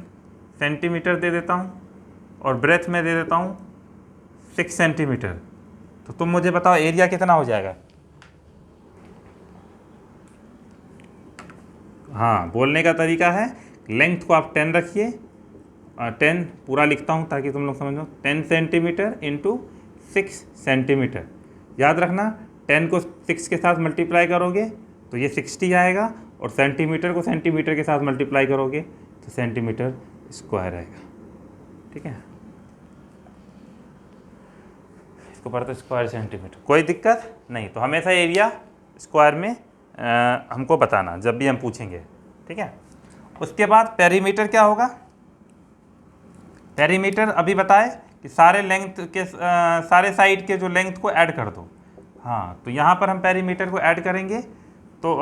सेंटीमीटर दे देता हूँ और ब्रेथ में दे देता हूँ 6 सेंटीमीटर, तो तुम मुझे बताओ एरिया कितना हो जाएगा। हाँ, बोलने का तरीका है, लेंथ को आप 10 रखिए, 10 पूरा लिखता हूँ ताकि तुम लोग समझो, 10 सेंटीमीटर इंटू 6 सेंटीमीटर। याद रखना 10 को 6 के साथ मल्टीप्लाई करोगे तो ये 60 आएगा, और सेंटीमीटर को सेंटीमीटर के साथ मल्टीप्लाई करोगे तो सेंटीमीटर स्क्वायर आएगा, ठीक है। इसको पढ़ते स्क्वायर सेंटीमीटर, कोई दिक्कत नहीं। तो हमेशा एरिया स्क्वायर में हमको बताना जब भी हम पूछेंगे, ठीक है। उसके बाद पेरीमीटर क्या होगा, पेरीमीटर अभी बताए कि सारे लेंथ के सारे साइड के जो लेंथ को ऐड कर दो। हाँ, तो यहाँ पर हम पेरीमीटर को ऐड करेंगे तो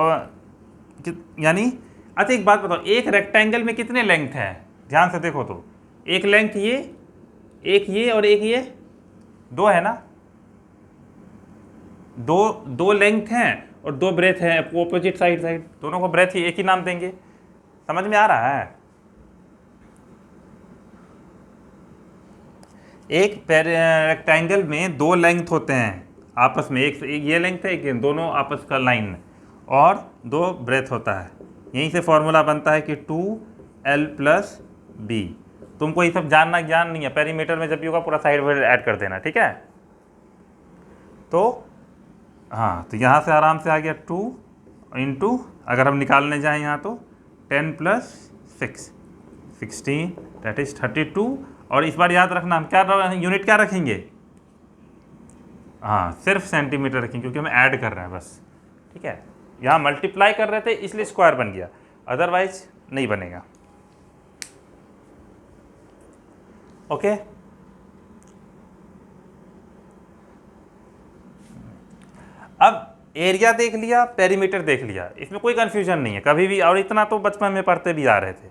यानी, अच्छा एक बात बताओ, एक रेक्टेंगल में कितने लेंथ है, ध्यान से देखो तो, एक लेंथ ये, एक ये और एक ये, दो है ना, दो लेंथ हैं और दो ब्रेथ है ऑपोजिट साइड, दोनों को ब्रेथ ही एक ही नाम देंगे। समझ में आ रहा है। एक रेक्टेंगल में दो लेंथ होते हैं आपस में, एक ये लेंथ है, एक दोनों आपस का लाइन, और दो ब्रेथ होता है। यहीं से फॉर्मूला बनता है कि 2l + b। तुमको ये सब जानना ज्ञान नहीं है, पेरीमीटर में जब भी होगा पूरा साइड वाइड ऐड कर देना, ठीक है। तो हाँ, तो यहाँ से आराम से आ गया 2 इंटू, अगर हम निकालने जाएँ यहाँ तो 10 + 6 16, दैट इज 32। और इस बार याद रखना हम क्या यूनिट क्या रखेंगे, हाँ सिर्फ सेंटीमीटर रखेंगे क्योंकि हम ऐड कर रहे हैं बस, ठीक है। यहाँ मल्टीप्लाई कर रहे थे इसलिए स्क्वायर बन गया, अदरवाइज नहीं बनेगा, ओके। अब एरिया देख लिया, पेरीमीटर देख लिया, इसमें कोई कंफ्यूजन नहीं है कभी भी, और इतना तो बचपन में पढ़ते भी आ रहे थे।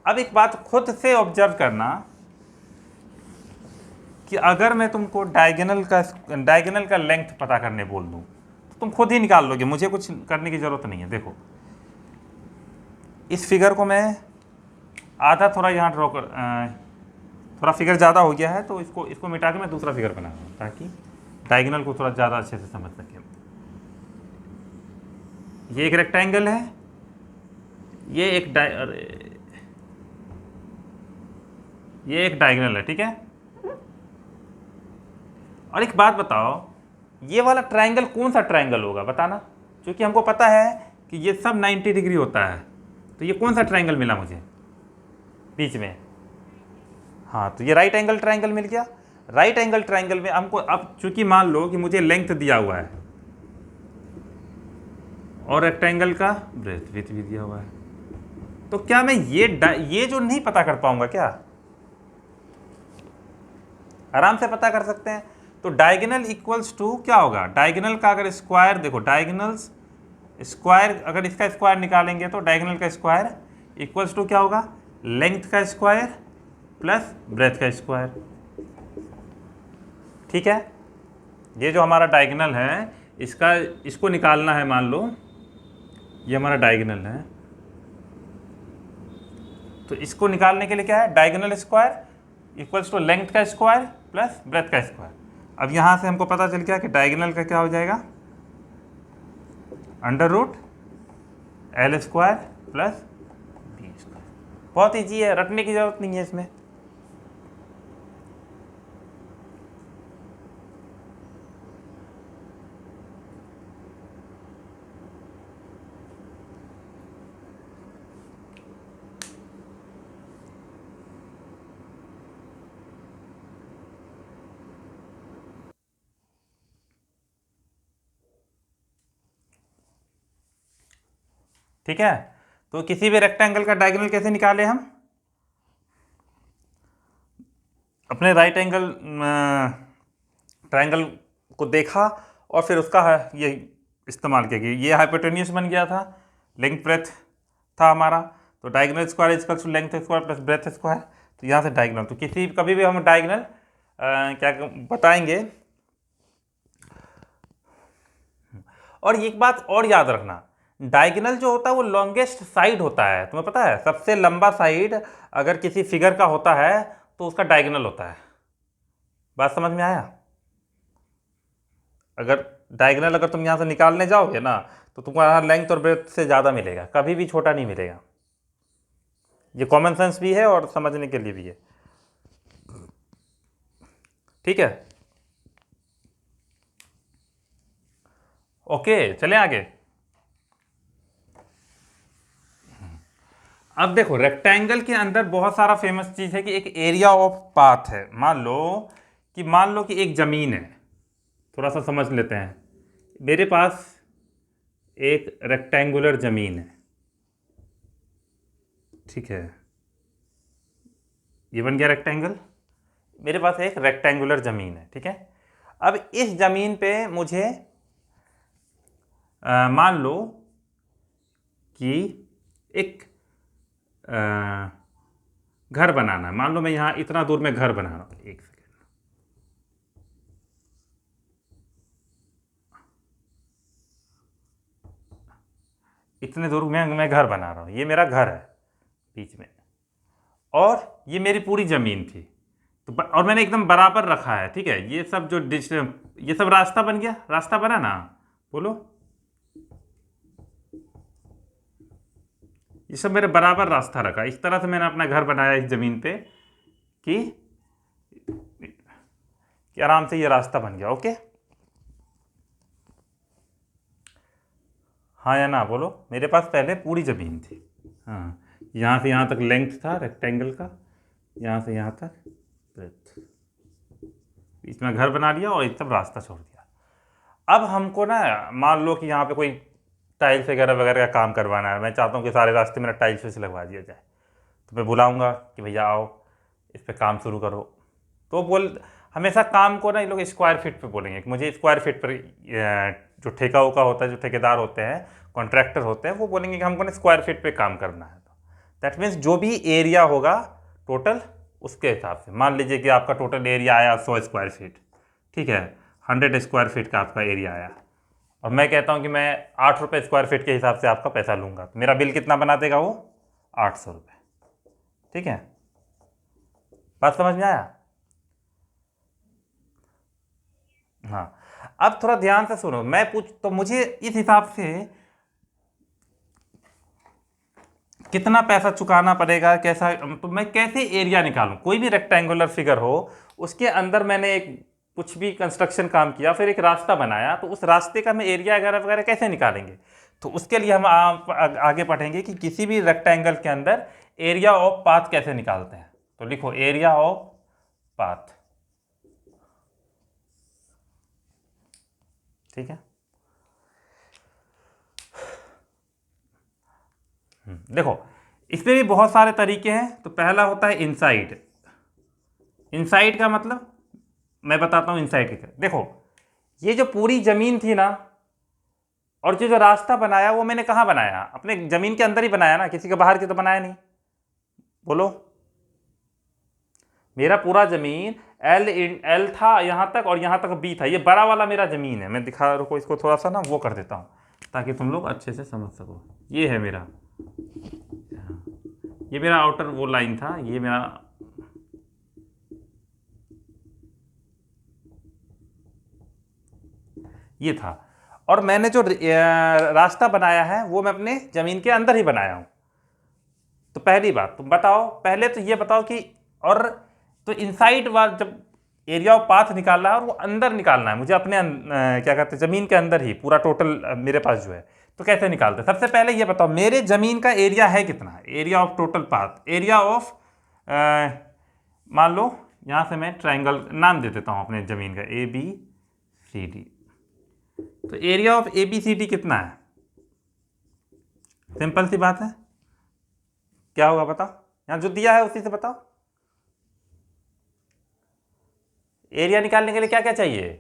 अब एक बात खुद से ऑब्जर्व करना कि अगर मैं तुमको डायगोनल का लेंथ पता करने बोल दूं तो तुम खुद ही निकाल लोगे, मुझे कुछ करने की ज़रूरत नहीं है। देखो इस फिगर को मैं आधा थोड़ा यहाँ ड्रॉ कर, थोड़ा फिगर ज़्यादा हो गया है तो इसको मिटा के मैं दूसरा फिगर बना रहा हूँ ताकि डायगोनल को थोड़ा ज़्यादा अच्छे से समझ सकें। ये एक रेक्टेंगल है, ये एक डायगोनल है, ठीक है। और एक बात बताओ, ये वाला ट्रायंगल कौन सा ट्रायंगल होगा बताना, क्योंकि हमको पता है कि ये सब 90 डिग्री होता है, तो ये कौन सा ट्रायंगल मिला मुझे बीच में, हाँ तो ये राइट एंगल ट्रायंगल मिल गया। राइट एंगल ट्रायंगल में हमको, अब चूंकि मान लो कि मुझे लेंथ दिया हुआ है और रेक्टेंगल का ब्रेथ भी दिया हुआ है, तो क्या मैं ये जो नहीं पता कर पाऊंगा क्या, आराम से पता कर सकते हैं। तो डायगोनल इक्वल्स टू क्या होगा, डायगोनल का अगर स्क्वायर देखो, डायगोनल्स स्क्वायर, अगर इसका स्क्वायर निकालेंगे तो डायगोनल का स्क्वायर इक्वल्स टू क्या होगा, लेंथ का स्क्वायर प्लस ब्रेथ का स्क्वायर, ठीक है। ये जो हमारा डायगोनल है इसको निकालना है, मान लो ये हमारा डायगोनल है, तो इसको निकालने के लिए क्या है, diagonal square equals to length का स्क्वायर प्लस ब्रेथ का स्क्वायर। अब यहाँ से हमको पता चल गया कि डायगोनल का क्या हो जाएगा, √L² प्लस B²। बहुत ईजी है, रटने की जरूरत नहीं है इसमें। ठीक है। तो किसी भी रेक्टेंगल का डायगोनल कैसे निकाले हम? अपने राइट एंगल ट्रायंगल को देखा और फिर उसका ये इस्तेमाल किया कि ये हाइपोटेन्यूस बन गया था, लेंथ ब्रेथ था हमारा, तो diagonal square equal to length square plus breadth square. तो यहाँ से डायगोनल, तो कभी भी हम डायगोनल क्या बताएंगे। और एक बात और याद रखना, डायगोनल जो होता है वो लॉन्गेस्ट साइड होता है, तुम्हें पता है सबसे लंबा साइड अगर किसी फिगर का होता है तो उसका डायगोनल होता है। बात समझ में आया? अगर डायगोनल अगर तुम यहाँ से निकालने जाओगे ना तो तुम्हारा लेंथ और ब्रेथ से ज़्यादा मिलेगा, कभी भी छोटा नहीं मिलेगा। ये कॉमन सेंस भी है और समझने के लिए भी है, ठीक है। ओके, चलें आगे। अब देखो रेक्टेंगल के अंदर बहुत सारा फेमस चीज़ है कि एक एरिया ऑफ पाथ है। मान लो कि एक ज़मीन है, थोड़ा सा समझ लेते हैं। मेरे पास एक रेक्टेंगुलर ज़मीन है, ठीक है, ये बन गया रेक्टेंगल। मेरे पास एक रेक्टेंगुलर ज़मीन है, ठीक है। अब इस ज़मीन पे मुझे मान लो कि एक घर बनाना है। मान लो मैं यहाँ इतना दूर में घर बना रहा हूँ, एक सेकेंड, इतने दूर में मैं घर बना रहा हूँ, ये मेरा घर है बीच में, और ये मेरी पूरी ज़मीन थी। तो और मैंने एकदम बराबर रखा है, ठीक है। ये सब जो ये सब रास्ता बन गया, रास्ता बना ना, बोलो, ये सब मेरे बराबर रास्ता रखा। इस तरह से मैंने अपना घर बनाया इस ज़मीन पे कि आराम से ये रास्ता बन गया। ओके, हाँ या ना बोलो। मेरे पास पहले पूरी ज़मीन थी, हाँ, यहाँ से यहाँ तक लेंथ था रेक्टेंगल का, यहाँ से यहाँ तक ब्रेथ, इसमें घर बना लिया और इस सब रास्ता छोड़ दिया। अब हमको ना मान लो कि यहाँ पे कोई टाइल्स वगैरह वगैरह का काम करवाना है, मैं चाहता हूँ कि सारे रास्ते मेरा टाइल्स से लगवा दिया जाए। तो मैं बुलाऊँगा कि भैया आओ इस पर काम शुरू करो। तो हमेशा काम को ना ये लोग स्क्वायर फीट पे बोलेंगे कि मुझे स्क्वायर फीट पर, जो ठेका उका होता है, जो ठेकेदार होते हैं, कॉन्ट्रैक्टर होते हैं, वो बोलेंगे कि हमको ना स्क्वायर फीट पे काम करना है। तो दैट मीन्स जो भी एरिया होगा टोटल, उसके हिसाब से मान लीजिए कि आपका टोटल एरिया आया 100 स्क्वायर फीट, ठीक है, 100 स्क्वायर फीट का आपका एरिया आया, और मैं कहता हूँ कि मैं 8 रुपये स्क्वायर फीट के हिसाब से आपका पैसा लूँगा, तो मेरा बिल कितना बना देगा वो? 800 रुपये, ठीक है। बात समझ में आया? हाँ, अब थोड़ा ध्यान से सुनो, मैं तो मुझे इस हिसाब से कितना पैसा चुकाना पड़ेगा, कैसा, तो मैं कैसे एरिया निकालूं? कोई भी रेक्टेंगुलर फिगर हो, उसके अंदर मैंने एक कुछ भी कंस्ट्रक्शन काम किया, फिर एक रास्ता बनाया, तो उस रास्ते का मैं एरिया वगैरह वगैरह कैसे निकालेंगे? तो उसके लिए हम आगे पढ़ेंगे कि किसी भी रेक्टेंगल के अंदर एरिया ऑफ पाथ कैसे निकालते हैं। तो लिखो एरिया ऑफ पाथ, ठीक है। देखो इसमें भी बहुत सारे तरीके हैं। तो पहला होता है इनसाइड। इनसाइड का मतलब मैं बताता हूँ इनसाइड का। देखो ये जो पूरी ज़मीन थी ना, और जो रास्ता बनाया वो मैंने कहाँ बनाया? अपने ज़मीन के अंदर ही बनाया ना, किसी के बाहर के तो बनाया नहीं। बोलो, मेरा पूरा ज़मीन एल था यहाँ तक, और यहाँ तक बी था, ये बड़ा वाला मेरा ज़मीन है। मैं दिखा रुको इसको थोड़ा सा ना वो कर देता हूँ ताकि तुम लोग अच्छे से समझ सको। ये है मेरा, ये मेरा आउटर वो लाइन था, ये मेरा ये था, और मैंने जो रास्ता बनाया है वो मैं अपने ज़मीन के अंदर ही बनाया हूँ। तो पहली बात तुम बताओ, पहले तो ये बताओ कि, और तो इनसाइड वाल जब एरिया ऑफ पाथ निकालना है और वो अंदर निकालना है मुझे अपने क्या कहते हैं ज़मीन के अंदर ही पूरा टोटल मेरे पास जो है, तो कैसे निकालते हैं? सबसे पहले ये बताओ मेरे ज़मीन का एरिया है कितना? Area of total path, area of, मान लो यहाँ से मैं ट्रायंगल नाम दे देता हूँ अपने ज़मीन का, ABCD। तो एरिया ऑफ ABCD कितना है? सिंपल सी बात है। क्या होगा बताओ, यहाँ जो दिया है उसी से बताओ। एरिया निकालने के लिए क्या क्या चाहिए?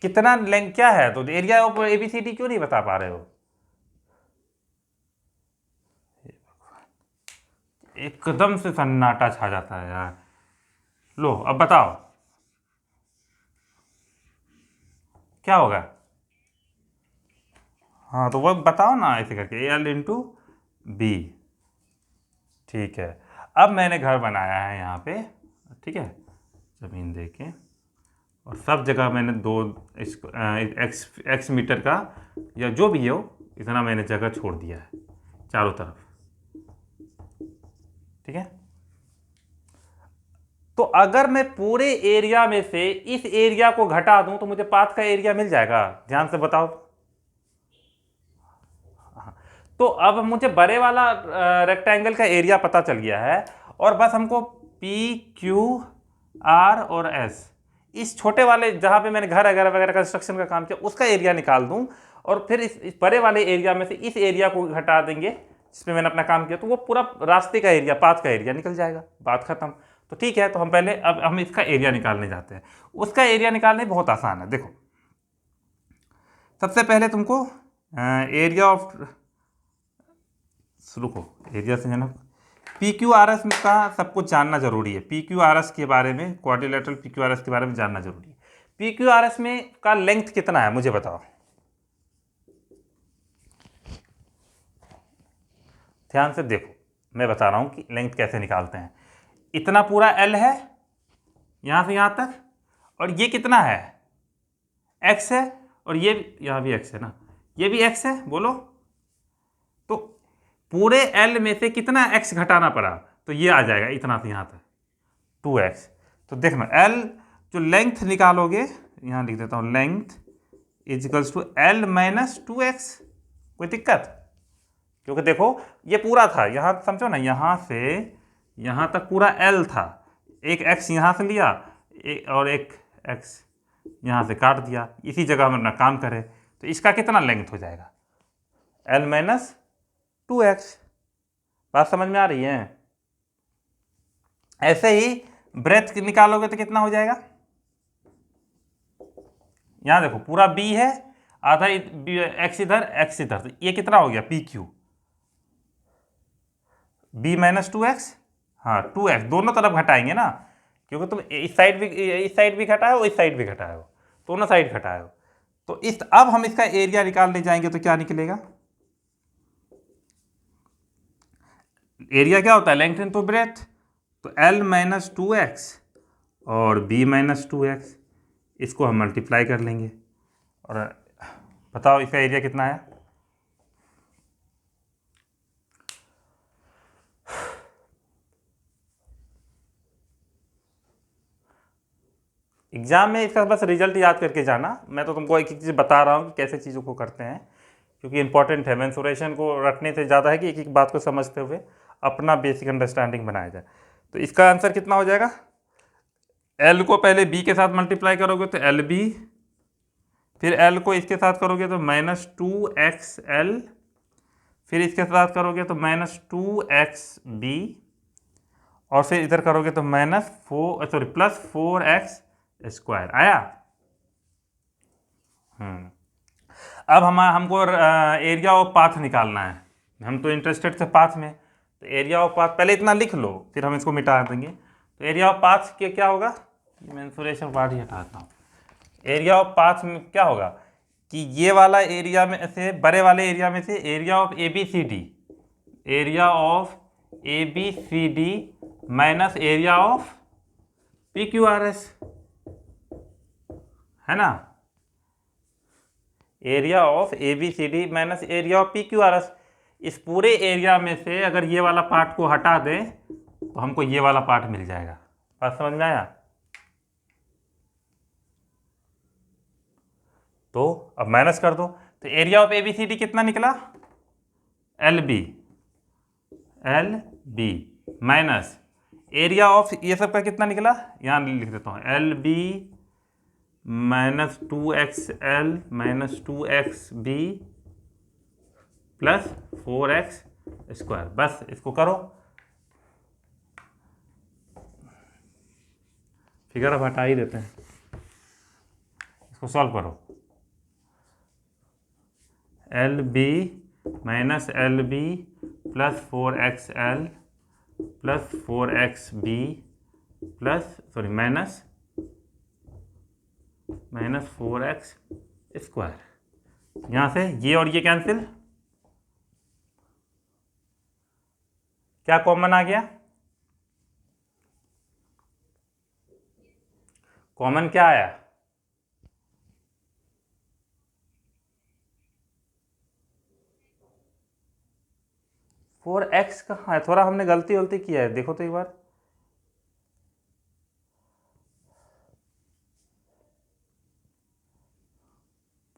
कितना लेंथ क्या है, तो एरिया ऑफ एबीसीडी क्यों नहीं बता पा रहे हो? एकदम से सन्नाटा छा जाता है यार। लो अब बताओ क्या होगा। हाँ तो वो बताओ ना ऐसे करके, एल इंटू बी। ठीक है, अब मैंने घर बनाया है यहाँ पे, ठीक है, ज़मीन दे के, और सब जगह मैंने दो एक्स एक्स मीटर का या जो भी हो इतना मैंने जगह छोड़ दिया है चारों तरफ, ठीक है। तो अगर मैं पूरे एरिया में से इस एरिया को घटा दूं तो मुझे पाथ का एरिया मिल जाएगा, ध्यान से बताओ। तो अब मुझे बड़े वाला रेक्टेंगल का एरिया पता चल गया है, और बस हमको पी क्यू आर और एस, इस छोटे वाले जहां पे मैंने घर वगैरह वगैरह कंस्ट्रक्शन का काम किया उसका एरिया निकाल दूं, और फिर इस बड़े वाले एरिया में से इस एरिया को घटा देंगे जिसमें मैंने अपना काम किया, तो वो पूरा रास्ते का एरिया, पाथ का एरिया निकल जाएगा, बात खत्म। तो ठीक है, तो हम पहले अब हम इसका एरिया निकालने जाते हैं। उसका एरिया निकालने बहुत आसान है। देखो सबसे पहले तुमको एरिया ऑफ, रुको, एरिया से है ना, पी क्यू आर एस का सब कुछ जानना जरूरी है। पी क्यू आर एस के बारे में, quadrilateral P Q R S के बारे में जानना जरूरी है। पी क्यू आर एस में का लेंथ कितना है मुझे बताओ, ध्यान से देखो, मैं बता रहा हूं कि लेंथ कैसे निकालते हैं। इतना पूरा एल है यहां से यहां तक, और ये कितना है, एक्स है, और ये यहां भी एक्स है ना, ये भी एक्स है, बोलो। तो पूरे एल में से कितना एक्स घटाना पड़ा, तो ये आ जाएगा इतना से यहां तक 2x। तो देखना एल जो लेंथ निकालोगे, यहां लिख देता हूं, length equals to L minus 2x। कोई दिक्कत? क्योंकि देखो ये पूरा था, यहां समझो ना, यहां से यहां तक पूरा एल था, एक x यहां से लिया, और एक x यहां से काट दिया, इसी जगह हम अपना काम करें, तो इसका कितना लेंथ हो जाएगा, एल माइनस 2x। बात समझ में आ रही है? ऐसे ही ब्रेथ निकालोगे तो कितना हो जाएगा, यहां देखो पूरा b है, आधा x इधर x इधर, तो ये कितना हो गया P Q, b minus 2x। हाँ 2x दोनों तरफ घटाएंगे ना, क्योंकि तुम इस साइड भी घटाए हो, इस साइड भी घटाए हो, दोनों साइड घटाए हो। तो इस अब हम इसका एरिया निकालने जाएंगे तो क्या निकलेगा, एरिया क्या होता है, लेंथ इनटू ब्रेथ, तो l माइनस 2x और b माइनस 2x, इसको हम मल्टीप्लाई कर लेंगे, और बताओ इसका एरिया कितना है। एग्जाम में इसका बस रिजल्ट याद करके जाना, मैं तो तुमको एक एक चीज़ बता रहा हूँ कि कैसे चीज़ों को करते हैं, क्योंकि इंपॉर्टेंट है। मेंसुरेशन को रटने से ज़्यादा है कि एक एक बात को समझते हुए अपना बेसिक अंडरस्टैंडिंग बनाया जाए। तो इसका आंसर कितना हो जाएगा, एल को पहले बी के साथ मल्टीप्लाई करोगे तो एल बी, फिर एल को इसके साथ करोगे तो माइनस 2xl, फिर इसके साथ करोगे तो माइनस 2xb, और फिर इधर करोगे तो माइनस प्लस 4x स्क्वायर आया। अब हमको एरिया ऑफ पाथ निकालना है, हम तो इंटरेस्टेड थे पाथ में, तो एरिया ऑफ पाथ पहले इतना लिख लो, फिर हम इसको मिटा देंगे। तो एरिया ऑफ पाथ के क्या होगा, ये मेंसुरेशन पार्ट ही हटाता हूँ। एरिया ऑफ पाथ में क्या होगा कि ये वाला एरिया में से, बड़े वाले एरिया में से area of A B C D, area of A B C D minus area of P Q R S, है ना, area of A B C D minus area of P Q R S. इस पूरे area में से अगर ये वाला part को हटा दें तो हमको ये वाला पार्ट मिल जाएगा। बात समझ में आया? तो अब माइनस कर दो, तो area of A B C D कितना निकला, L B, L B minus area of ये सब का कितना निकला, यहां लिख देता हूं, L B -2xl -2xb plus 4x²। बस इसको करो, फिगर अब हटा ही देते हैं, इसको सॉल्व करो। LB -LB plus 4xl plus 4xb plus minus 4x²। यहाँ से ये और ये कैंसिल, क्या कॉमन आ गया? कॉमन क्या आया? फोर एक्स कहाँ है? थोड़ा हमने गलती किया है, देखो तो एक बार।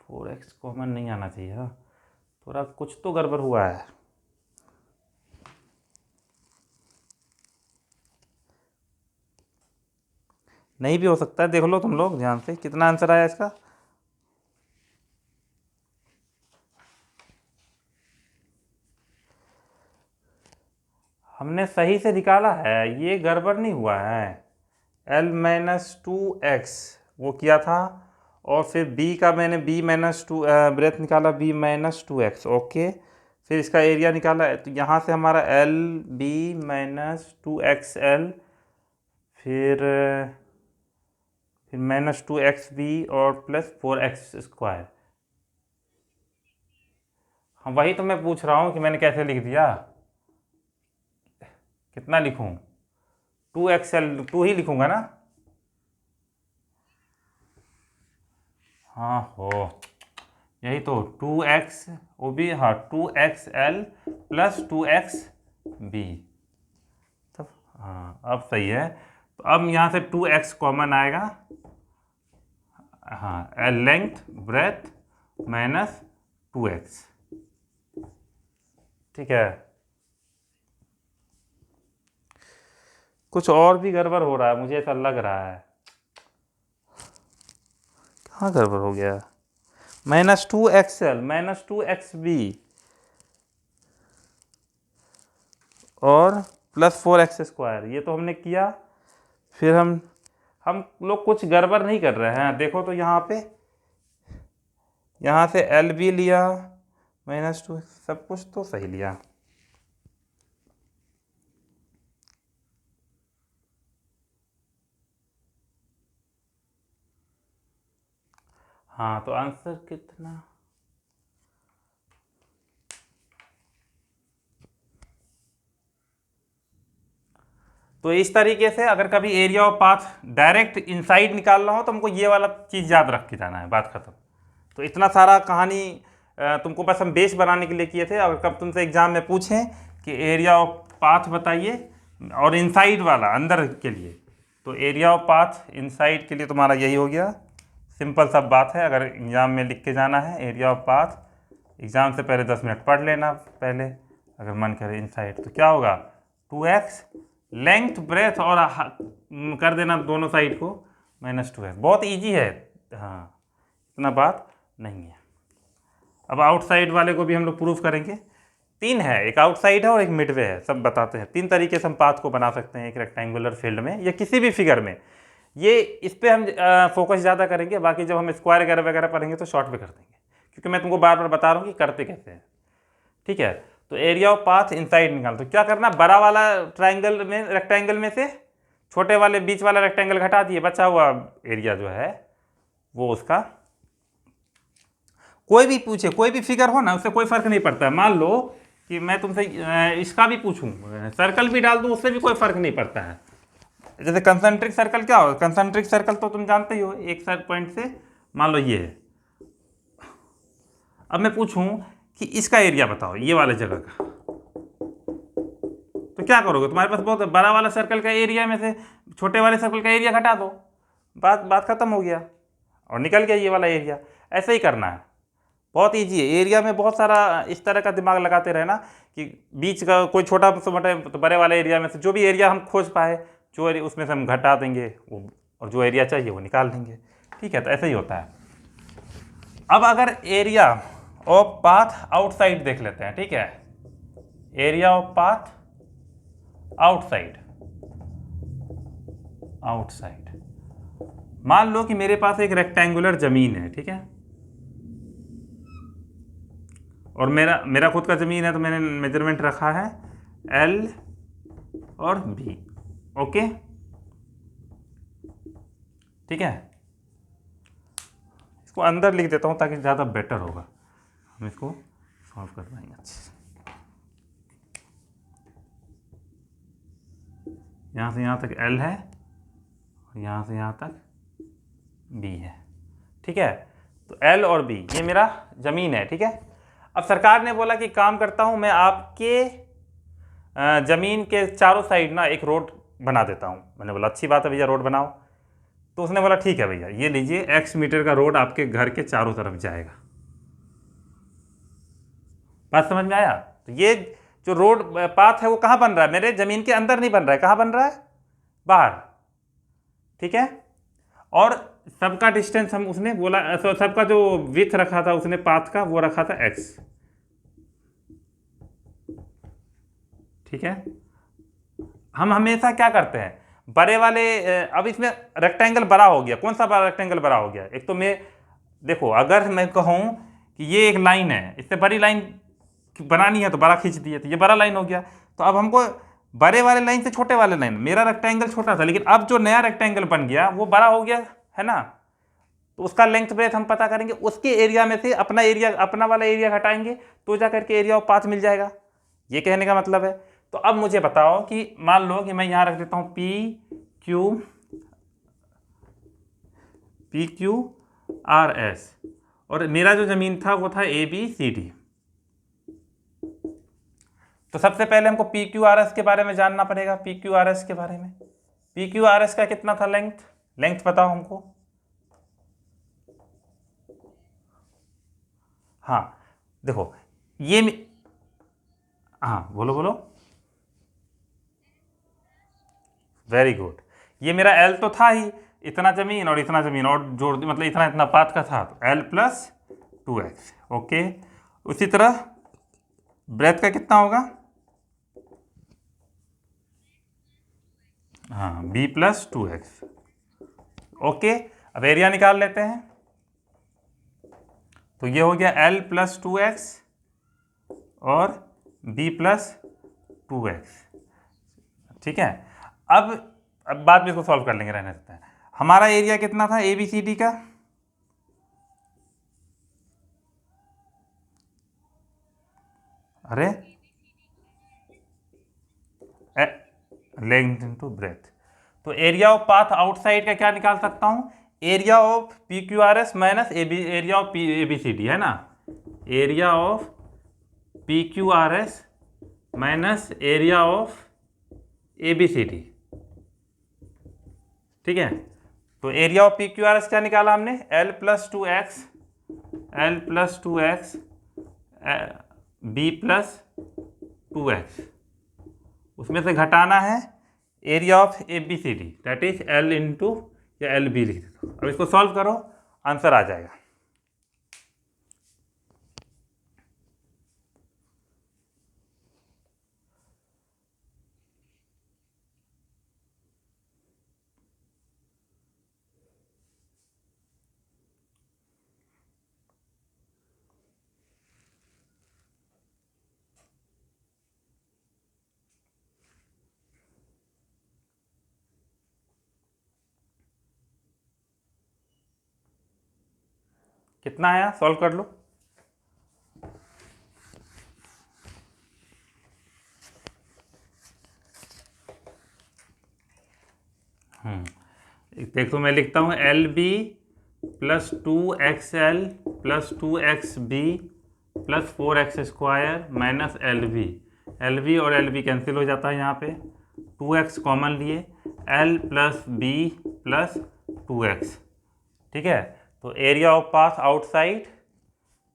फोर एक्स कॉमन नहीं आना चाहिए, हाँ थोड़ा कुछ तो गड़बड़ हुआ है। नहीं भी हो सकता है, देख लो तुम लोग ध्यान से, कितना आंसर आया इसका? हमने सही से निकाला है, ये गड़बड़ नहीं हुआ है। L-2x वो किया था, और फिर b का मैंने b-2 ब्रेथ निकाला, b-2x, ओके। फिर इसका एरिया निकाला है, तो यहाँ से हमारा LB-2XL, फिर -2XB और प्लस 4x²। हाँ वही तो मैं पूछ रहा हूँ कि मैंने कैसे लिख दिया, कितना लिखूँ? 2XL 2 ही लिखूँगा ना? हाँ हो, यही तो 2x वो भी, हाँ 2XL प्लस 2XB, तब हाँ अब सही है। तो अब यहाँ से 2x कॉमन आएगा, हाँ लेंथ ब्रेथ -2x, ठीक है। कुछ और भी गड़बड़ हो रहा है, मुझे ऐसा लग रहा है। कहाँ गड़बड़ हो गया? -2XL -2XB और प्लस 4x², ये तो हमने किया। फिर हम लोग कुछ गड़बड़ नहीं कर रहे हैं, देखो तो यहाँ पे, यहाँ से LB लिया -2x, सब कुछ तो सही लिया। हाँ तो आंसर कितना? तो इस तरीके से अगर कभी area of path direct inside निकालना हो तो हमको ये वाला चीज़ याद रख के जाना है, बात खत्म। तो इतना सारा कहानी तुमको बस हम बेस बनाने के लिए किए थे। अगर कब तुमसे एग्जाम में पूछें कि एरिया ऑफ पाथ बताइए, और इनसाइड वाला अंदर के लिए, तो एरिया ऑफ पाथ इनसाइड के लिए तुम्हारा यही हो गया। सिंपल सब बात है, अगर एग्ज़ाम में लिख के जाना है एरिया ऑफ पाथ, एग्ज़ाम से पहले 10 मिनट पढ़ लेना पहले, अगर मन करे इनसाइड, तो क्या होगा 2x लेंथ ब्रेथ, और कर देना दोनों साइड को -2x। बहुत इजी है, हाँ इतना बात नहीं है। अब आउटसाइड वाले को भी हम लोग प्रूफ करेंगे। 3 है, एक आउटसाइड है और एक मिडवे है, सब बताते हैं। 3 तरीके से हम पाथ को बना सकते हैं एक रेक्टेंगुलर फील्ड में या किसी भी फिगर में। ये इस पर हम फोकस ज़्यादा करेंगे, बाकी जब हम स्क्वायर वगैरह पढ़ेंगे तो शॉर्ट में कर देंगे, क्योंकि मैं तुमको बार बार बता रहा हूँ कि करते कैसे हैं, ठीक है। तो एरिया ऑफ पाथ इनसाइड निकाल, तो क्या करना, बड़ा वाला ट्राइंगल में, रेक्टेंगल में से छोटे वाले बीच वाला रेक्टेंगल घटा दिए, बचा हुआ एरिया जो है वो उसका, कोई भी पूछे, कोई भी फिगर हो ना, उससे कोई फर्क नहीं पड़ता है। मान लो कि मैं तुमसे इसका भी पूछूं, सर्कल भी डाल दूं, उससे भी कोई फर्क नहीं पड़ता है। जैसे कंसेंट्रिक सर्कल क्या हो, कंसेंट्रिक सर्कल तो तुम जानते ही हो, एक पॉइंट से मान लो ये है। अब मैं पूछूं कि इसका एरिया बताओ, ये वाले जगह का, तो क्या करोगे? तुम्हारे पास बहुत बड़ा वाला सर्कल का एरिया में से छोटे वाले सर्कल का एरिया घटा दो, बात खत्म हो गया और निकल गया ये वाला एरिया। ऐसे ही करना है, बहुत ईजी है। एरिया में बहुत सारा इस तरह का दिमाग लगाते रहना कि बीच का कोई छोटा सा मोटा, तो बड़े वाले एरिया में से जो भी एरिया हम खोज पाए, जो उसमें से हम घटा देंगे वो, और जो एरिया चाहिए वो निकाल देंगे, ठीक है, तो ऐसे ही होता है। अब अगर एरिया ऑफ पाथ आउटसाइड देख लेते हैं, ठीक है, area of path outside, outside मान लो कि मेरे पास एक रेक्टेंगुलर जमीन है, ठीक है, और मेरा खुद का जमीन है, तो मैंने मेजरमेंट रखा है L और B, ओके, ठीक है। इसको अंदर लिख देता हूं ताकि ज़्यादा बेटर होगा, हम इसको सॉल्व कर पाएंगे अच्छे से। यहाँ से यहाँ तक L है और यहाँ से यहाँ तक B है, ठीक है। तो L और B ये मेरा ज़मीन है, ठीक है। अब सरकार ने बोला कि काम करता हूँ मैं आपके ज़मीन के चारों साइड ना एक रोड बना देता हूँ। मैंने बोला अच्छी बात है भैया, रोड बनाओ। तो उसने बोला ठीक है भैया, ये लीजिए X मीटर का रोड आपके घर के चारों तरफ जाएगा। बात समझ में आया? तो ये जो रोड पाथ है वो कहाँ बन रहा है? मेरे ज़मीन के अंदर नहीं बन रहा है, कहाँ बन रहा है? बाहर, ठीक है। और सबका डिस्टेंस हम उसने बोला, सबका जो विड्थ रखा था उसने पाथ का, वो रखा था X, ठीक है। हम हमेशा क्या करते हैं, बड़े वाले, अब इसमें रेक्टेंगल बड़ा हो गया। कौन सा बड़ा रेक्टेंगल बड़ा हो गया? एक तो मैं देखो, अगर मैं कहूँ कि ये एक लाइन है, इससे बड़ी लाइन बनानी है तो बड़ा खींच दिए, तो ये बड़ा लाइन हो गया। तो अब हमको बड़े वाले लाइन से छोटे वाले लाइन, मेरा रेक्टेंगल छोटा था लेकिन अब जो नया रेक्टेंगल बन गया वो बड़ा हो गया है ना, तो उसका लेंथ ब्रेथ हम पता करेंगे, उसके एरिया में से अपना एरिया, अपना वाला एरिया घटाएंगे तो जा करके एरिया ऑफ पाथ मिल जाएगा। ये कहने का मतलब है। तो अब मुझे बताओ कि मान लो कि मैं यहां रख देता हूं पी क्यू आर एस, और मेरा जो जमीन था वो था ABCD। तो सबसे पहले हमको PQRS के बारे में जानना पड़ेगा। PQRS के बारे में, PQRS का कितना था लेंथ बताओ हमको। हाँ देखो ये, हाँ बोलो बोलो, वेरी गुड। ये मेरा L तो था ही, इतना जमीन और इतना जमीन और जोड़, मतलब इतना इतना पाथ का था, तो L + 2x, ओके। उसी तरह ब्रेथ का कितना होगा? हाँ, B + 2x, ओके। अब एरिया निकाल लेते हैं। तो ये हो गया L + 2x और B + 2x, ठीक है। अब बाद में इसको सॉल्व कर लेंगे, रहने देते हैं। हमारा एरिया कितना था ABCD का? अरे लेंथ इनटू ब्रेथ। तो एरिया ऑफ पाथ आउटसाइड का क्या निकाल सकता हूं? Area of PQRS minus area of ABCD, है ना। Area of PQRS minus area of ABCD, ठीक है। तो एरिया ऑफ PQRS क्या निकाला हमने? L + 2x, L + 2x, B + 2x, उसमें से घटाना है area of ABCD, that is L into या LB लिख देता हूँ। अब इसको सॉल्व करो, आंसर आ जाएगा। कितना आया, सॉल्व कर लो। देखो मैं लिखता हूँ LB + 2XL + 2XB + 4x² minus LB और LB कैंसिल हो जाता है यहाँ पे, 2x कॉमन लिए, L + B + 2x, ठीक है। तो एरिया ऑफ पाथ आउटसाइड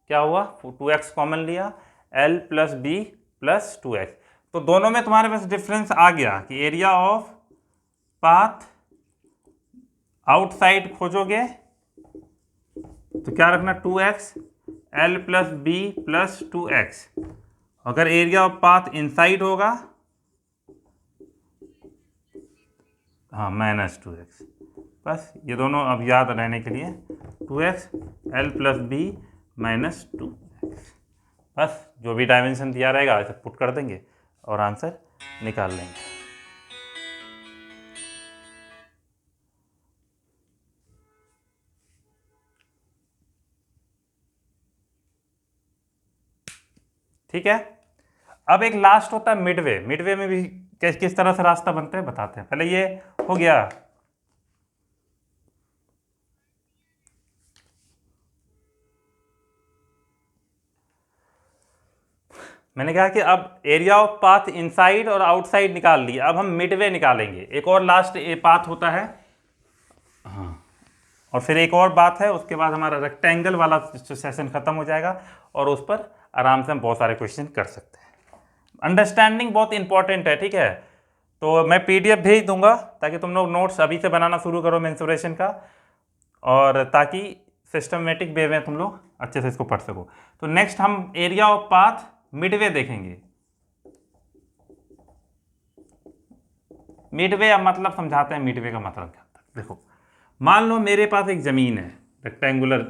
क्या हुआ? 2x कॉमन लिया, L + B + 2x। तो दोनों में तुम्हारे पास डिफरेंस आ गया कि एरिया ऑफ पाथ आउटसाइड खोजोगे तो क्या रखना, 2x L plus B plus 2x। अगर एरिया ऑफ पाथ इनसाइड होगा, हाँ, -2x। बस ये दोनों अब याद रहने के लिए 2x L plus B -2x। बस जो भी डायमेंशन दिया रहेगा इसे पुट कर देंगे और आंसर निकाल लेंगे। ठीक है। अब एक लास्ट होता है मिडवे। मिडवे में भी किस तरह से रास्ता बनते हैं बताते हैं। पहले ये हो गया, मैंने कहा कि अब एरिया ऑफ पाथ इनसाइड और आउटसाइड निकाल लिया, अब हम मिडवे निकालेंगे। एक और लास्ट पाथ होता है, हाँ, और फिर एक और बात है, उसके बाद हमारा रेक्टेंगल वाला सेशन खत्म हो जाएगा और उस पर आराम से हम बहुत सारे क्वेश्चन कर सकते हैं। अंडरस्टैंडिंग बहुत इंपॉर्टेंट है, ठीक है। तो मैं PDF भेज दूंगा ताकि तुम लोग नोट्स अभी से बनाना शुरू करो मेंसुरेशन का, और ताकि सिस्टमेटिक वे में तुम लोग अच्छे से इसको पढ़ सको। तो नेक्स्ट हम एरिया ऑफ पाथ मिडवे देखेंगे। मिडवे अब मतलब समझाते हैं मिडवे का मतलब क्या होता है। देखो, मान लो मेरे पास एक जमीन है रेक्टेंगुलर,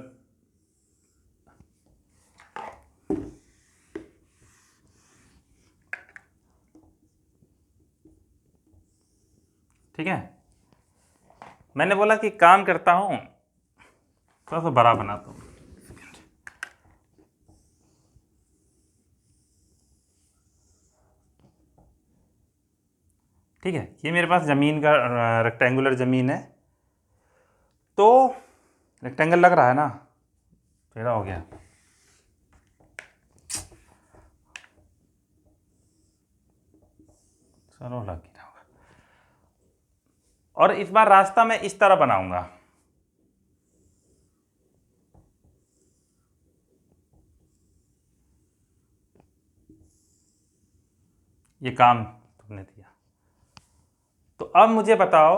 ठीक है। मैंने बोला कि काम करता हूं, थोड़ा सा बड़ा बनाता हूं, ठीक है। ये मेरे पास ज़मीन का रेक्टेंगुलर ज़मीन है। तो रेक्टेंगल लग रहा है ना, टेढ़ा हो गया, चलो लग गया होगा। और इस बार रास्ता मैं इस तरह बनाऊंगा, ये काम तुमने दिया। तो अब मुझे बताओ,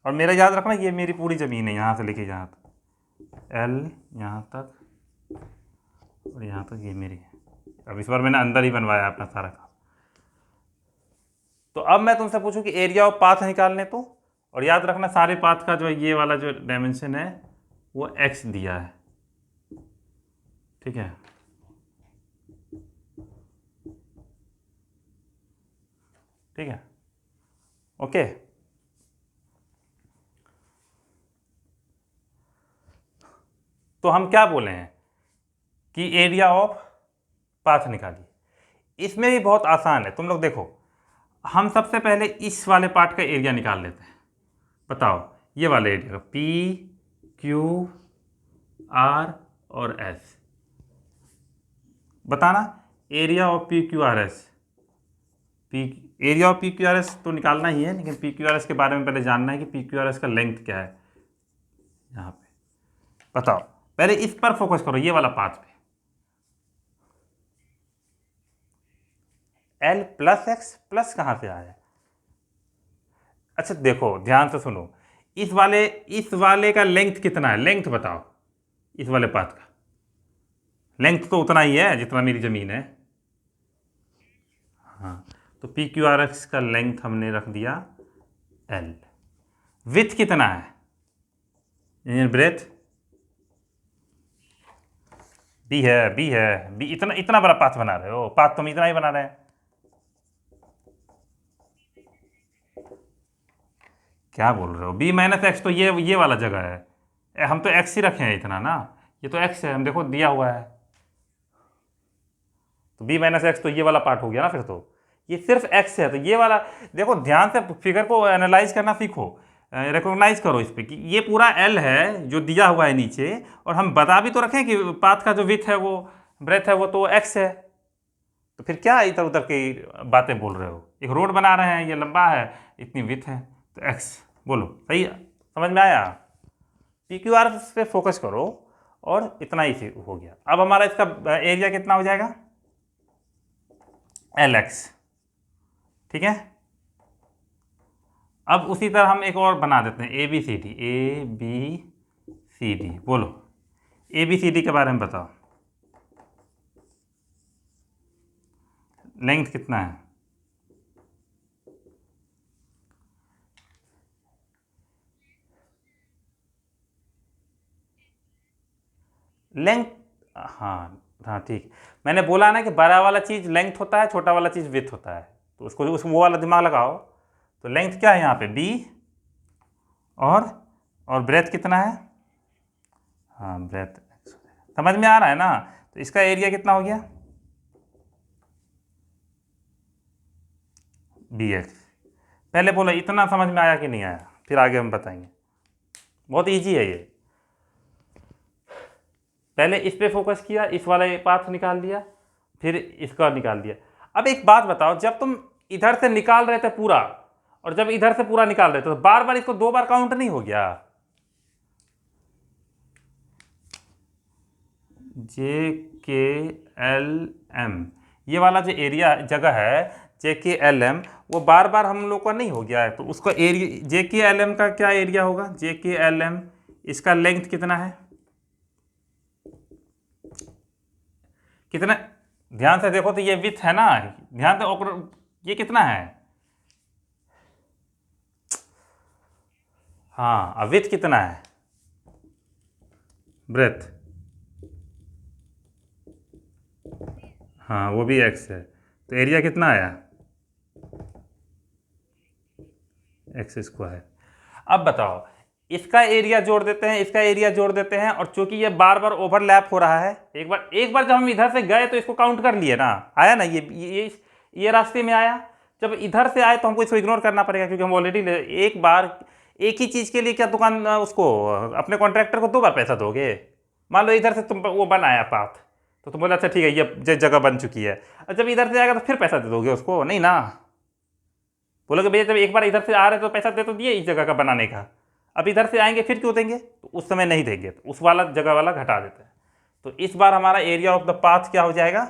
और मेरा याद रखना ये मेरी पूरी ज़मीन है, यहाँ से लेके यहाँ तक, L यहाँ तक और यहाँ तक ये मेरी है। अब इस बार मैंने अंदर ही बनवाया अपना सारा काम। तो अब मैं तुमसे पूछूं कि एरिया ऑफ पाथ निकालने तो, और याद रखना सारे पाथ का जो ये वाला जो डायमेंशन है वो x दिया है, ठीक है। ठीक है, ओके। तो हम क्या बोले हैं कि एरिया ऑफ पाथ निकालिए। इसमें भी बहुत आसान है, तुम लोग देखो, हम सबसे पहले इस वाले पार्ट का एरिया निकाल लेते हैं। बताओ, ये वाले एरिया का P Q R और S, बताना area of P Q R S। Area of P Q R S तो निकालना ही है, लेकिन P Q R S के बारे में पहले जानना है कि P Q R S का लेंथ क्या है। यहाँ पे बताओ, पहले इस पर फोकस करो, ये वाला पाथ पे। L प्लस एक्स प्लस कहाँ से आया? अच्छा देखो, ध्यान से सुनो, इस वाले का लेंथ कितना है, लेंथ बताओ। इस वाले पाथ का लेंथ तो उतना ही है जितना मेरी ज़मीन है। हाँ, तो पी क्यू आर एक्स का लेंथ हमने रख दिया L। विथ कितना है, ब्रेथ बी। इतना बड़ा पाथ बना रहे हो, पाथ तुम इतना ही बना रहे हैं। क्या बोल रहे हो, B माइनस एक्स तो ये वाला जगह है, हम तो x ही रखे हैं इतना ना, ये तो x है, हम देखो दिया हुआ है। तो B माइनस एक्स तो ये वाला पार्ट हो गया ना, फिर तो ये सिर्फ x है, तो ये वाला देखो, ध्यान से फिगर को एनालाइज करना सीखो, रिकॉग्नाइज करो इस पे कि ये पूरा L है जो दिया हुआ है नीचे, और हम बता भी तो रखें कि पाथ का जो विथ है वो ब्रेथ है वो तो x है। तो फिर क्या इधर उधर की बातें बोल रहे हो, एक रोड बना रहे हैं, ये लंबा है, इतनी विथ है, तो x बोलो, सही समझ में आया? पी क्यू आर पे फोकस करो और इतना ही हो गया। अब हमारा इसका एरिया कितना हो जाएगा, LX, ठीक है। अब उसी तरह हम एक और बना देते हैं, ABCD, ABCD बोलो, ABCD के बारे में बताओ, लेंथ कितना है? लेंथ, हाँ हाँ ठीक, मैंने बोला ना कि बड़ा वाला चीज़ लेंथ होता है, छोटा वाला चीज़ विड्थ होता है, तो उसको उस वो वाला दिमाग लगाओ। तो लेंथ क्या है यहाँ पे? B, और ब्रेथ कितना है? हाँ ब्रेथ, समझ में आ रहा है ना? तो इसका एरिया कितना हो गया? BX। पहले बोलो इतना समझ में आया कि नहीं आया, फिर आगे हम बताएंगे। बहुत इजी है ये। पहले इस पे फोकस किया, इस वाले पाथ निकाल दिया, फिर इसका निकाल दिया। अब एक बात बताओ, जब तुम इधर से निकाल रहे थे पूरा और जब इधर से पूरा निकाल रहे थे तो बार बार इसको 2 बार काउंट नहीं हो गया? JKLM, ये वाला जो एरिया जगह है JKLM, वो बार बार हम लोग का नहीं हो गया है, तो उसका एरिया JKLM का क्या एरिया होगा? JKLM, इसका लेंथ कितना है? कितना? ध्यान से देखो तो ये विथ है ना, ध्यान से, ये कितना है? हाँ, विथ कितना है? ब्रेथ, हाँ वो भी x है, तो एरिया कितना आया? x²। अब बताओ, इसका एरिया जोड़ देते हैं, इसका एरिया जोड़ देते हैं, और चूंकि ये बार बार ओवरलैप हो रहा है, एक बार जब हम इधर से गए तो इसको काउंट कर लिए ना, आया ना, ये रास्ते में आया। जब इधर से आए तो हमको इसको इग्नोर करना पड़ेगा, क्योंकि हम ऑलरेडी एक बार एक ही चीज़ के लिए क्या दुकान उसको अपने कॉन्ट्रैक्टर को 2 बार पैसा दोगे? मान लो इधर से तुम वो बनाया पाथ, तो तुम बोले अच्छा ठीक है ये जगह बन चुकी है, और जब इधर से आएगा तो फिर पैसा दे दोगे उसको? नहीं ना, बोलोगे भैया जब एक बार इधर से आ रहे तो पैसा दे तो दिए इस जगह का बनाने का, अब इधर से आएंगे फिर क्यों देंगे? तो उस समय नहीं देंगे, तो उस वाला जगह वाला घटा देते हैं। तो इस बार हमारा एरिया ऑफ द पाथ क्या हो जाएगा?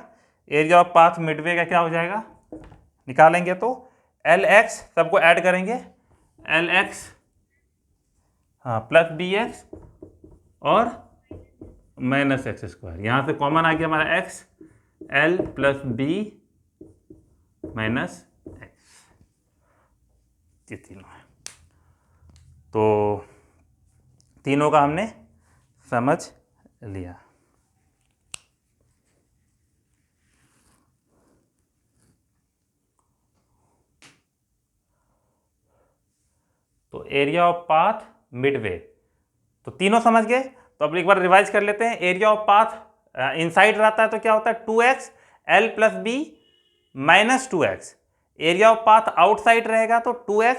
एरिया ऑफ पाथ मिडवे का क्या हो जाएगा? निकालेंगे तो LX, सबको ऐड करेंगे, LX, हाँ, प्लस BX और माइनस x²। यहाँ से कॉमन आ गया हमारा x, L plus B minus x, ये तीनों है। तो तीनों का हमने समझ लिया। तो एरिया ऑफ पाथ मिडवे, तो तीनों समझ गए। तो अब एक बार रिवाइज कर लेते हैं। एरिया ऑफ पाथ इनसाइड रहता है तो क्या होता है? 2x L plus B minus 2x। Area of path outside रहेगा तो 2x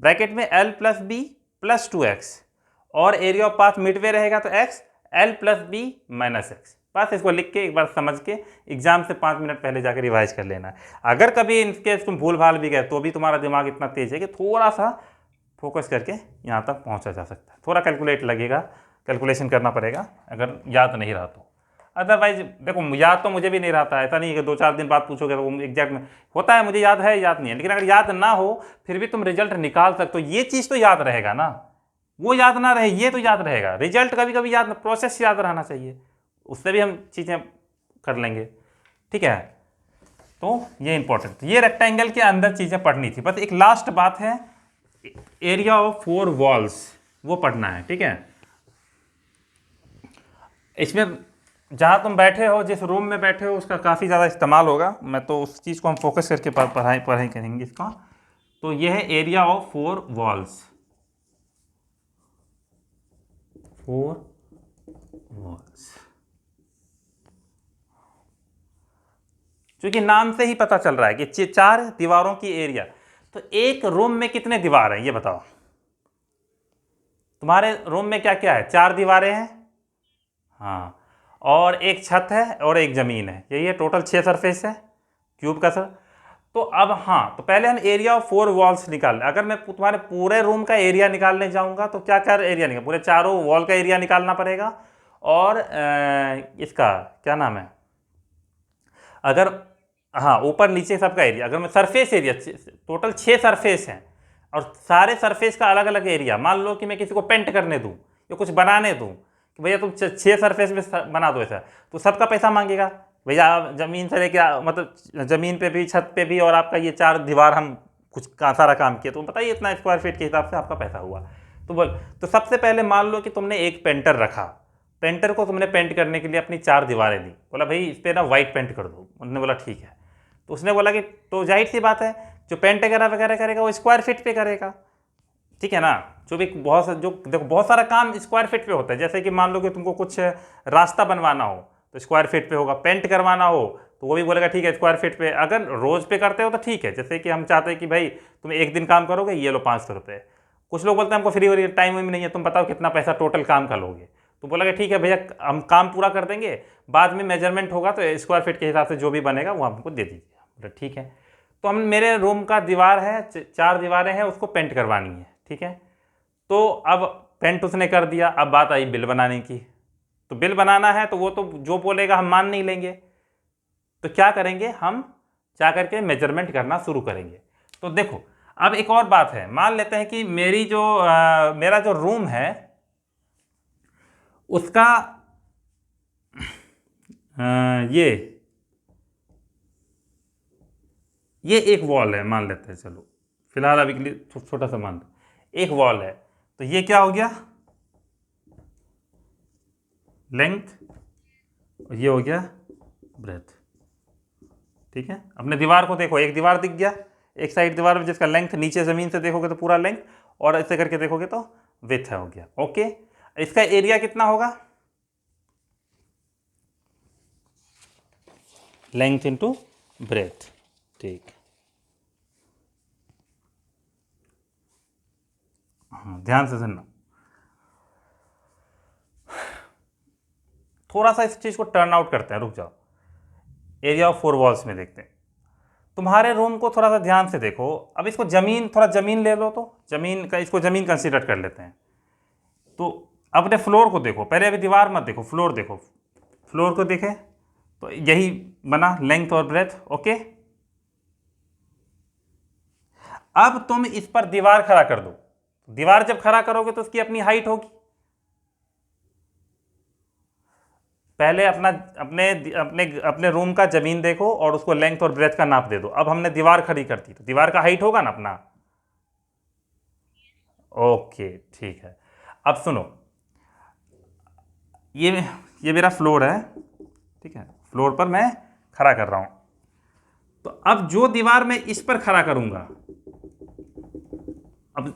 ब्रैकेट में L plus B plus 2x, और एरिया ऑफ पाथ मिडवे रहेगा तो x L plus B minus x। बस इसको लिख के एक बार समझ के एग्जाम से 5 मिनट पहले जाकर रिवाइज कर लेना है। अगर कभी इनके तुम भूल भाल भी गए तो भी तुम्हारा दिमाग इतना तेज है कि थोड़ा सा फोकस करके यहाँ तक पहुँचा जा सकता है। थोड़ा कैलकुलेट लगेगा, कैलकुलेशन करना पड़ेगा अगर याद नहीं रहा तो। अदरवाइज देखो, याद तो मुझे भी नहीं रहता है, ऐसा नहीं है कि 2-4 दिन बाद पूछोगे तो एग्जैक्ट में होता है, मुझे याद है याद नहीं है, लेकिन अगर याद ना हो फिर भी तुम रिजल्ट निकाल सकते हो। ये चीज़ तो याद रहेगा ना, वो याद ना रहे ये तो याद रहेगा। रिजल्ट कभी कभी याद, प्रोसेस याद रहना चाहिए, उससे भी हम चीज़ें कर लेंगे। ठीक है, तो ये इंपॉर्टेंट, ये रेक्टेंगल के अंदर चीज़ें पढ़नी थी। बस एक लास्ट बात है, एरिया ऑफ 4 वॉल्स वो पढ़ना है। ठीक है, इसमें जहाँ तुम बैठे हो, जिस रूम में बैठे हो, उसका काफ़ी ज़्यादा इस्तेमाल होगा। मैं तो उस चीज़ को हम फोकस करके पढ़ाई करेंगे इसका। तो यह है एरिया ऑफ 4 वॉल्स, 4 वॉल्स, क्योंकि नाम से ही पता चल रहा है कि 4 दीवारों की एरिया। तो एक रूम में कितने दीवार हैं ये बताओ? तुम्हारे रूम में क्या क्या है? 4 दीवारें हैं, हाँ, और एक छत है और एक ज़मीन है, यही है टोटल 6 सरफेस है क्यूब का सर। तो अब हाँ, तो पहले हम एरिया ऑफ 4 वॉल्स निकाल लें। अगर मैं तुम्हारे पूरे रूम का एरिया निकालने जाऊंगा तो क्या क्या एरिया निकाल, पूरे चारों वॉल का एरिया निकालना पड़ेगा, और इसका क्या नाम है, अगर हाँ ऊपर नीचे सबका एरिया, अगर मैं सरफेस एरिया, टोटल 6 सरफेस हैं और सारे सरफेस का अलग अलग एरिया, मान लो कि मैं किसी को पेंट करने दूँ या कुछ बनाने दूँ कि भैया तुम 6 सरफेस में बना दो ऐसा, तो सबका पैसा मांगेगा। भैया आप ज़मीन से लेके मतलब ज़मीन पे भी, छत पे भी, और आपका ये 4 दीवार हम कुछ का सारा काम किया, तो बताइए इतना स्क्वायर फीट के हिसाब से आपका पैसा हुआ। तो बोल, तो सबसे पहले मान लो कि तुमने एक पेंटर रखा, पेंटर को तुमने पेंट करने के लिए अपनी 4 दीवारें दी, बोला भाई इस पर ना वाइट पेंट कर दो, उन्होंने बोला ठीक है। तो उसने बोला कि तो जाहिर सी बात है जो पेंट वगैरह वगैरह करेगा वो स्क्वायर फीट पे करेगा, ठीक है ना। जो भी जो देखो बहुत सारा काम स्क्वायर फीट पे होता है। जैसे कि मान लो कि तुमको कुछ रास्ता बनवाना हो तो स्क्वायर फीट पे होगा, पेंट करवाना हो तो वो भी बोलेगा ठीक है स्क्वायर फीट पे। अगर रोज पे करते हो तो ठीक है, जैसे कि हम चाहते हैं कि भाई तुम एक दिन काम करोगे ये लो 500 रुपये। कुछ लोग बोलते हैं हमको फ्री टाइम में नहीं है, तुम बताओ कितना पैसा टोटल काम का लोगे। तो बोला कि ठीक है भैया हम काम पूरा कर देंगे, बाद में मेजरमेंट होगा तो स्क्वायर फीट के हिसाब से जो भी बनेगा वो हमको दे दीजिए। बोला ठीक है। तो हम मेरे रूम का दीवार है, 4 दीवारें हैं, उसको पेंट करवानी है, ठीक है। तो अब पेंट उसने कर दिया, अब बात आई बिल बनाने की। तो बिल बनाना है तो वो तो जो बोलेगा हम मान नहीं लेंगे, तो क्या करेंगे हम, जा करके मेजरमेंट करना शुरू करेंगे। तो देखो अब एक और बात है, मान लेते हैं कि मेरा जो रूम है उसका ये एक वॉल है मान लेते हैं, चलो फिलहाल अभी के लिए छोटा सा मान दो, एक वॉल है। तो ये क्या हो गया, लेंथ, और ये हो गया ब्रेथ, ठीक है। अपने दीवार को देखो, एक दीवार दिख गया, एक साइड दीवार में जिसका लेंथ नीचे ज़मीन से देखोगे तो पूरा लेंथ, और ऐसे करके देखोगे तो विड्थ है, हो गया ओके। इसका एरिया कितना होगा, लेंथ इंटू ब्रेथ, ठीक। हाँ ध्यान से सुनना, थोड़ा सा इस चीज़ को टर्न आउट करते हैं, रुक जाओ। एरिया ऑफ 4 वॉल्स में देखते हैं। तुम्हारे रूम को थोड़ा सा ध्यान से देखो। अब इसको थोड़ा ज़मीन ले लो, तो इसको ज़मीन कंसीडर कर लेते हैं। तो अपने फ्लोर को देखो पहले, अभी दीवार मत देखो, फ्लोर देखो। फ्लोर को देखे तो यही बना लेंथ और ब्रेथ, ओके। अब तुम इस पर दीवार खड़ा कर दो, दीवार जब खड़ा करोगे तो उसकी अपनी हाइट होगी। पहले अपने रूम का जमीन देखो और उसको लेंथ और ब्रेथ का नाप दे दो। अब हमने दीवार खड़ी कर दी तो दीवार का हाइट होगा ना अपना, ओके ठीक है। अब सुनो, ये मेरा फ्लोर है, ठीक है, फ्लोर पर मैं खड़ा कर रहा हूं। तो अब जो दीवार मैं इस पर खड़ा करूंगा, अब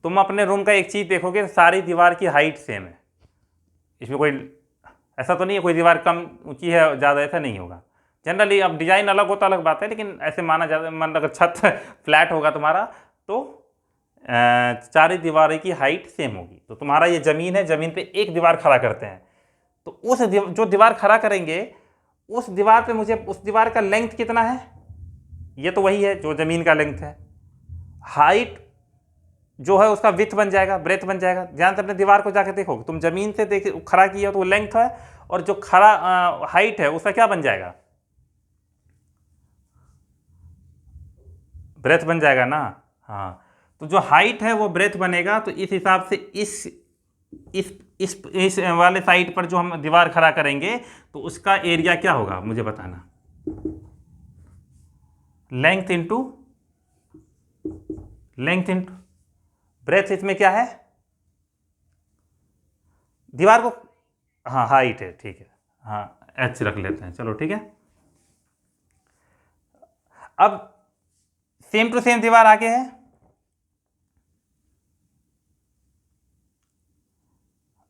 तुम अपने रूम का एक चीज देखोगे, सारी दीवार की हाइट सेम है, इसमें कोई ऐसा तो नहीं है कोई दीवार कम ऊंची है ज़्यादा, ऐसा नहीं होगा। जनरली अब डिजाइन अलग होता अलग बात है, लेकिन ऐसे माना जाता है, अगर छत फ्लैट होगा तुम्हारा तो चारों दीवारों की हाइट सेम होगी। तो तुम्हारा ये ज़मीन है, ज़मीन पे एक दीवार खड़ा करते हैं, तो जो दीवार खड़ा करेंगे उस दीवार पे मुझे उस दीवार का लेंथ कितना है, ये तो वही है जो ज़मीन का लेंथ है। हाइट जो है उसका विथ बन जाएगा, ब्रेथ बन जाएगा। ध्यान से अपने दीवार को जाके देखो, तुम जमीन से देख खड़ा किया तो वो लेंथ है, और जो खड़ा हाइट है उसका क्या बन जाएगा, ब्रेथ बन जाएगा ना। हाँ, तो जो हाइट है वो ब्रेथ बनेगा। तो इस हिसाब से इस वाले साइड पर जो हम दीवार खड़ा करेंगे तो उसका एरिया क्या होगा मुझे बताना, लेंथ इंटू ब्रेथ। इसमें क्या है, दीवार को, हाँ हाइट है, ठीक है, हाँ एच रख लेते हैं, चलो ठीक है। अब सेम टू सेम दीवार आगे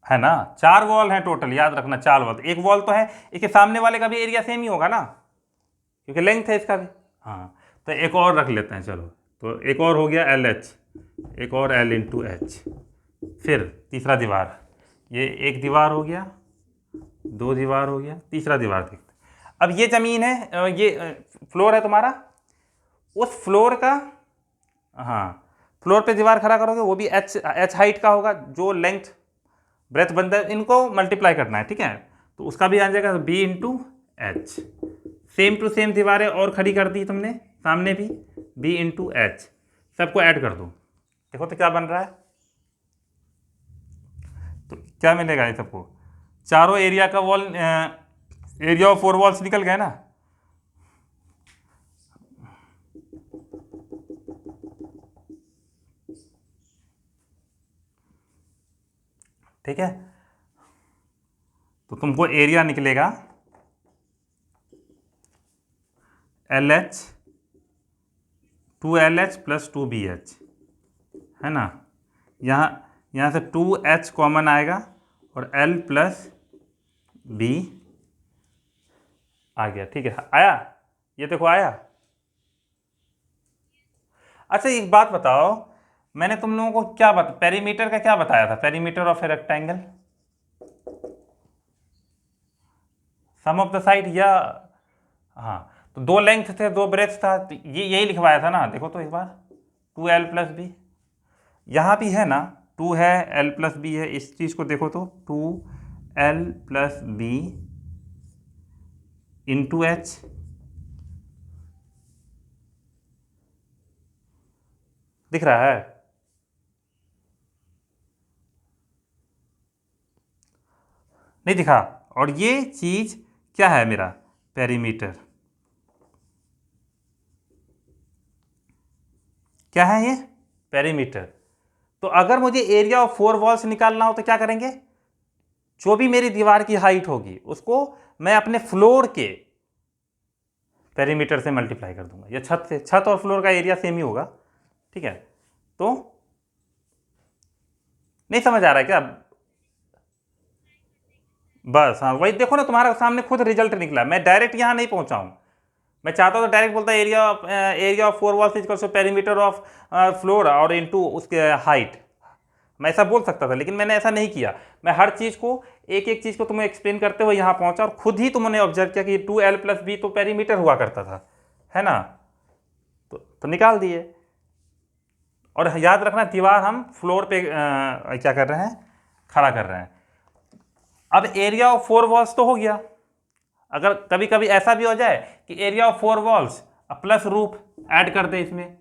है ना। 4 वॉल हैं टोटल, याद रखना 4 वॉल। एक वॉल तो है, इसके सामने वाले का भी एरिया सेम ही होगा ना, क्योंकि लेंथ है इसका भी। हाँ तो एक और रख लेते हैं, चलो। तो एक और हो गया LH, एक और L इंटू एच। फिर तीसरा दीवार, ये एक दीवार हो गया, 2 दीवार हो गया, तीसरा दीवार देखते हैं। अब ये ज़मीन है, ये फ्लोर है तुम्हारा, उस फ्लोर का, हाँ फ्लोर पे दीवार खड़ा करोगे वो भी एच हाइट का होगा, जो लेंथ ब्रेथ बनता है इनको मल्टीप्लाई करना है, ठीक है। तो उसका भी आ जाएगा B into H. Same to same दीवारें और खड़ी कर दी तुमने, सामने भी B इंटू एच, सबको ऐड कर दो, देखो तो क्या बन रहा है। तो क्या मिलेगा ये सबको? चारों एरिया का वॉल, एरिया ऑफ 4 वॉल्स निकल गए ना। ठीक है, तो तुमको एरिया निकलेगा LH 2LH प्लस 2BH, है ना। यहाँ से 2H कॉमन आएगा और L प्लस B आ गया। ठीक है, आया, ये देखो आया। अच्छा एक बात बताओ, मैंने तुम लोगों को क्या पेरीमीटर का क्या बताया था? Perimeter of a rectangle, sum of the side, या हाँ, तो 2 लेंथ थे 2 ब्रेथ था, तो ये यही लिखवाया था ना। देखो तो एक बार, 2L प्लस बी, यहाँ भी है ना, 2 है, L प्लस बी है, इस चीज़ को देखो तो 2L plus B into H, दिख रहा है? नहीं दिखा? और ये चीज़ क्या है मेरा? पेरीमीटर। क्या है ये? पेरीमीटर। तो अगर मुझे एरिया ऑफ 4 वॉल्स निकालना हो तो क्या करेंगे? जो भी मेरी दीवार की हाइट होगी उसको मैं अपने फ्लोर के पेरीमीटर से मल्टीप्लाई कर दूंगा, या छत से। छत और फ्लोर का एरिया सेम ही होगा, ठीक है। तो नहीं समझ आ रहा है क्या? बस हाँ, वही देखो ना, तुम्हारे सामने खुद रिजल्ट निकला। मैं डायरेक्ट यहाँ नहीं पहुंचा हूँ। मैं चाहता हूँ तो डायरेक्ट बोलता area of 4 walls equals to perimeter of floor और इनटू उसके हाइट। मैं ऐसा बोल सकता था, लेकिन मैंने ऐसा नहीं किया। मैं हर चीज़ को, एक एक चीज़ को तुम्हें एक्सप्लेन करते हुए यहाँ पहुँचा, और खुद ही तुमने ऑब्जर्व किया कि 2L प्लस बी तो पेरीमीटर हुआ करता था, है ना। तो निकाल दिए। और याद रखना, दीवार हम फ्लोर पे क्या कर रहे हैं? खड़ा कर रहे हैं। अब एरिया ऑफ 4 वॉल्स तो हो गया। अगर कभी कभी ऐसा भी हो जाए कि area of 4 walls plus roof add कर दे, इसमें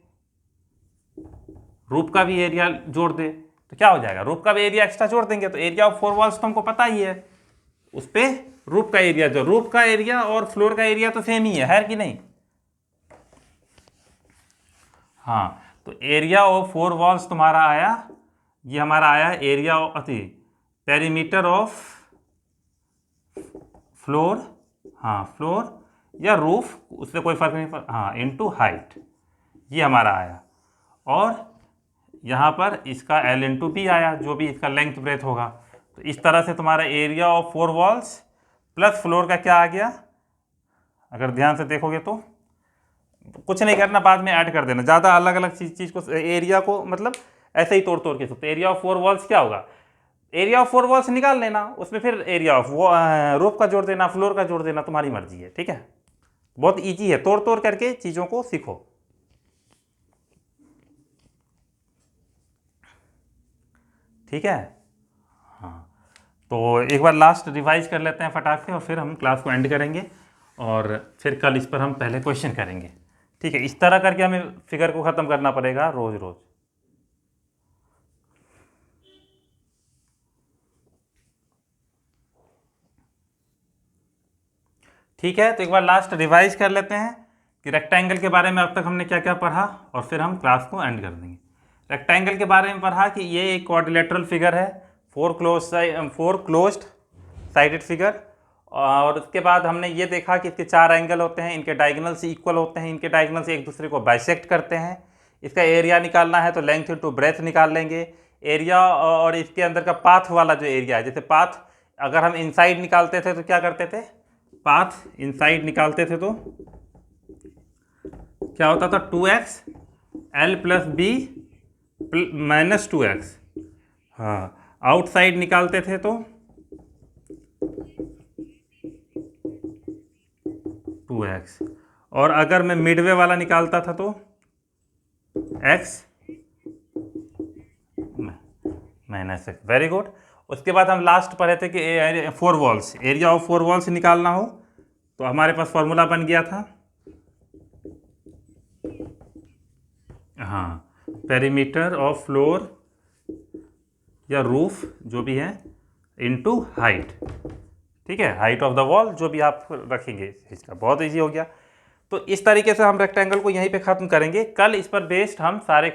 रूफ का भी एरिया जोड़ दे, तो क्या हो जाएगा? रूफ का भी एरिया एक्स्ट्रा जोड़ देंगे तो एरिया ऑफ 4 वॉल्स तो हमको पता ही है, उस पर रूफ का एरिया, जो रूफ का एरिया और फ्लोर का एरिया तो सेम ही है कि नहीं? हाँ, तो एरिया ऑफ 4 वॉल्स तुम्हारा आया, ये हमारा आया area of perimeter of floor, हाँ फ्लोर या रूफ, उससे कोई फर्क नहीं पड़ता, हाँ, इनटू हाइट, ये हमारा आया। और यहाँ पर इसका L इंटू बी आया, जो भी इसका लेंथ ब्रेथ होगा। तो इस तरह से तुम्हारा area of 4 walls plus floor का क्या आ गया? अगर ध्यान से देखोगे तो कुछ नहीं करना, बाद में ऐड कर देना। ज़्यादा अलग अलग चीज़ को, एरिया को मतलब ऐसे ही तोड़ तोड़ के। तो एरिया ऑफ 4 वॉल्स क्या होगा? एरिया ऑफ 4 वॉल्स निकाल लेना, उसमें फिर एरिया ऑफ रूफ का जोड़ देना, फ्लोर का जोड़ देना, तुम्हारी मर्जी है, ठीक है। बहुत ईजी है, तोड़ तोड़ करके चीज़ों को सीखो, ठीक है। हाँ, तो एक बार लास्ट रिवाइज कर लेते हैं फटाक से, और फिर हम क्लास को एंड करेंगे, और फिर कल इस पर हम पहले क्वेश्चन करेंगे, ठीक है। इस तरह करके हमें फिगर को ख़त्म करना पड़ेगा रोज़ रोज़। ठीक है, तो एक बार लास्ट रिवाइज कर लेते हैं कि रेक्टेंगल के बारे में अब तक हमने क्या क्या पढ़ा, और फिर हम क्लास को एंड कर देंगे। रेक्टेंगल के बारे में पढ़ा कि ये एक क्वाड्रिलेटरल फिगर है, 4 क्लोज्ड साइडेड फिगर। और उसके बाद हमने ये देखा कि इसके 4 एंगल होते हैं, इनके डायगोनल्स इक्वल होते हैं, इनके डायगोनल्स एक दूसरे को बाइसेक्ट करते हैं। इसका एरिया निकालना है तो लेंथ इंटू ब्रेथ निकाल लेंगे। एरिया और इसके अंदर का पाथ वाला जो एरिया है, जैसे पाथ अगर हम इनसाइड निकालते थे तो क्या करते थे? पाथ इनसाइड निकालते थे तो क्या होता था? 2x L plus B minus 2x। हाँ, आउटसाइड निकालते थे तो 2x, और अगर मैं मिडवे वाला निकालता था तो x minus x. Very good. उसके बाद हम लास्ट पढ़े थे कि 4 वॉल्स, एरिया ऑफ 4 वॉल्स निकालना हो तो हमारे पास फॉर्मूला बन गया था, हाँ, पेरीमीटर ऑफ फ्लोर या रूफ जो भी है इंटू हाइट, ठीक है, हाइट ऑफ द वॉल जो भी आप रखेंगे इसका, बहुत ईजी हो गया। तो इस तरीके से हम रेक्टेंगल को यहीं पे ख़त्म करेंगे। कल इस पर बेस्ड हम सारे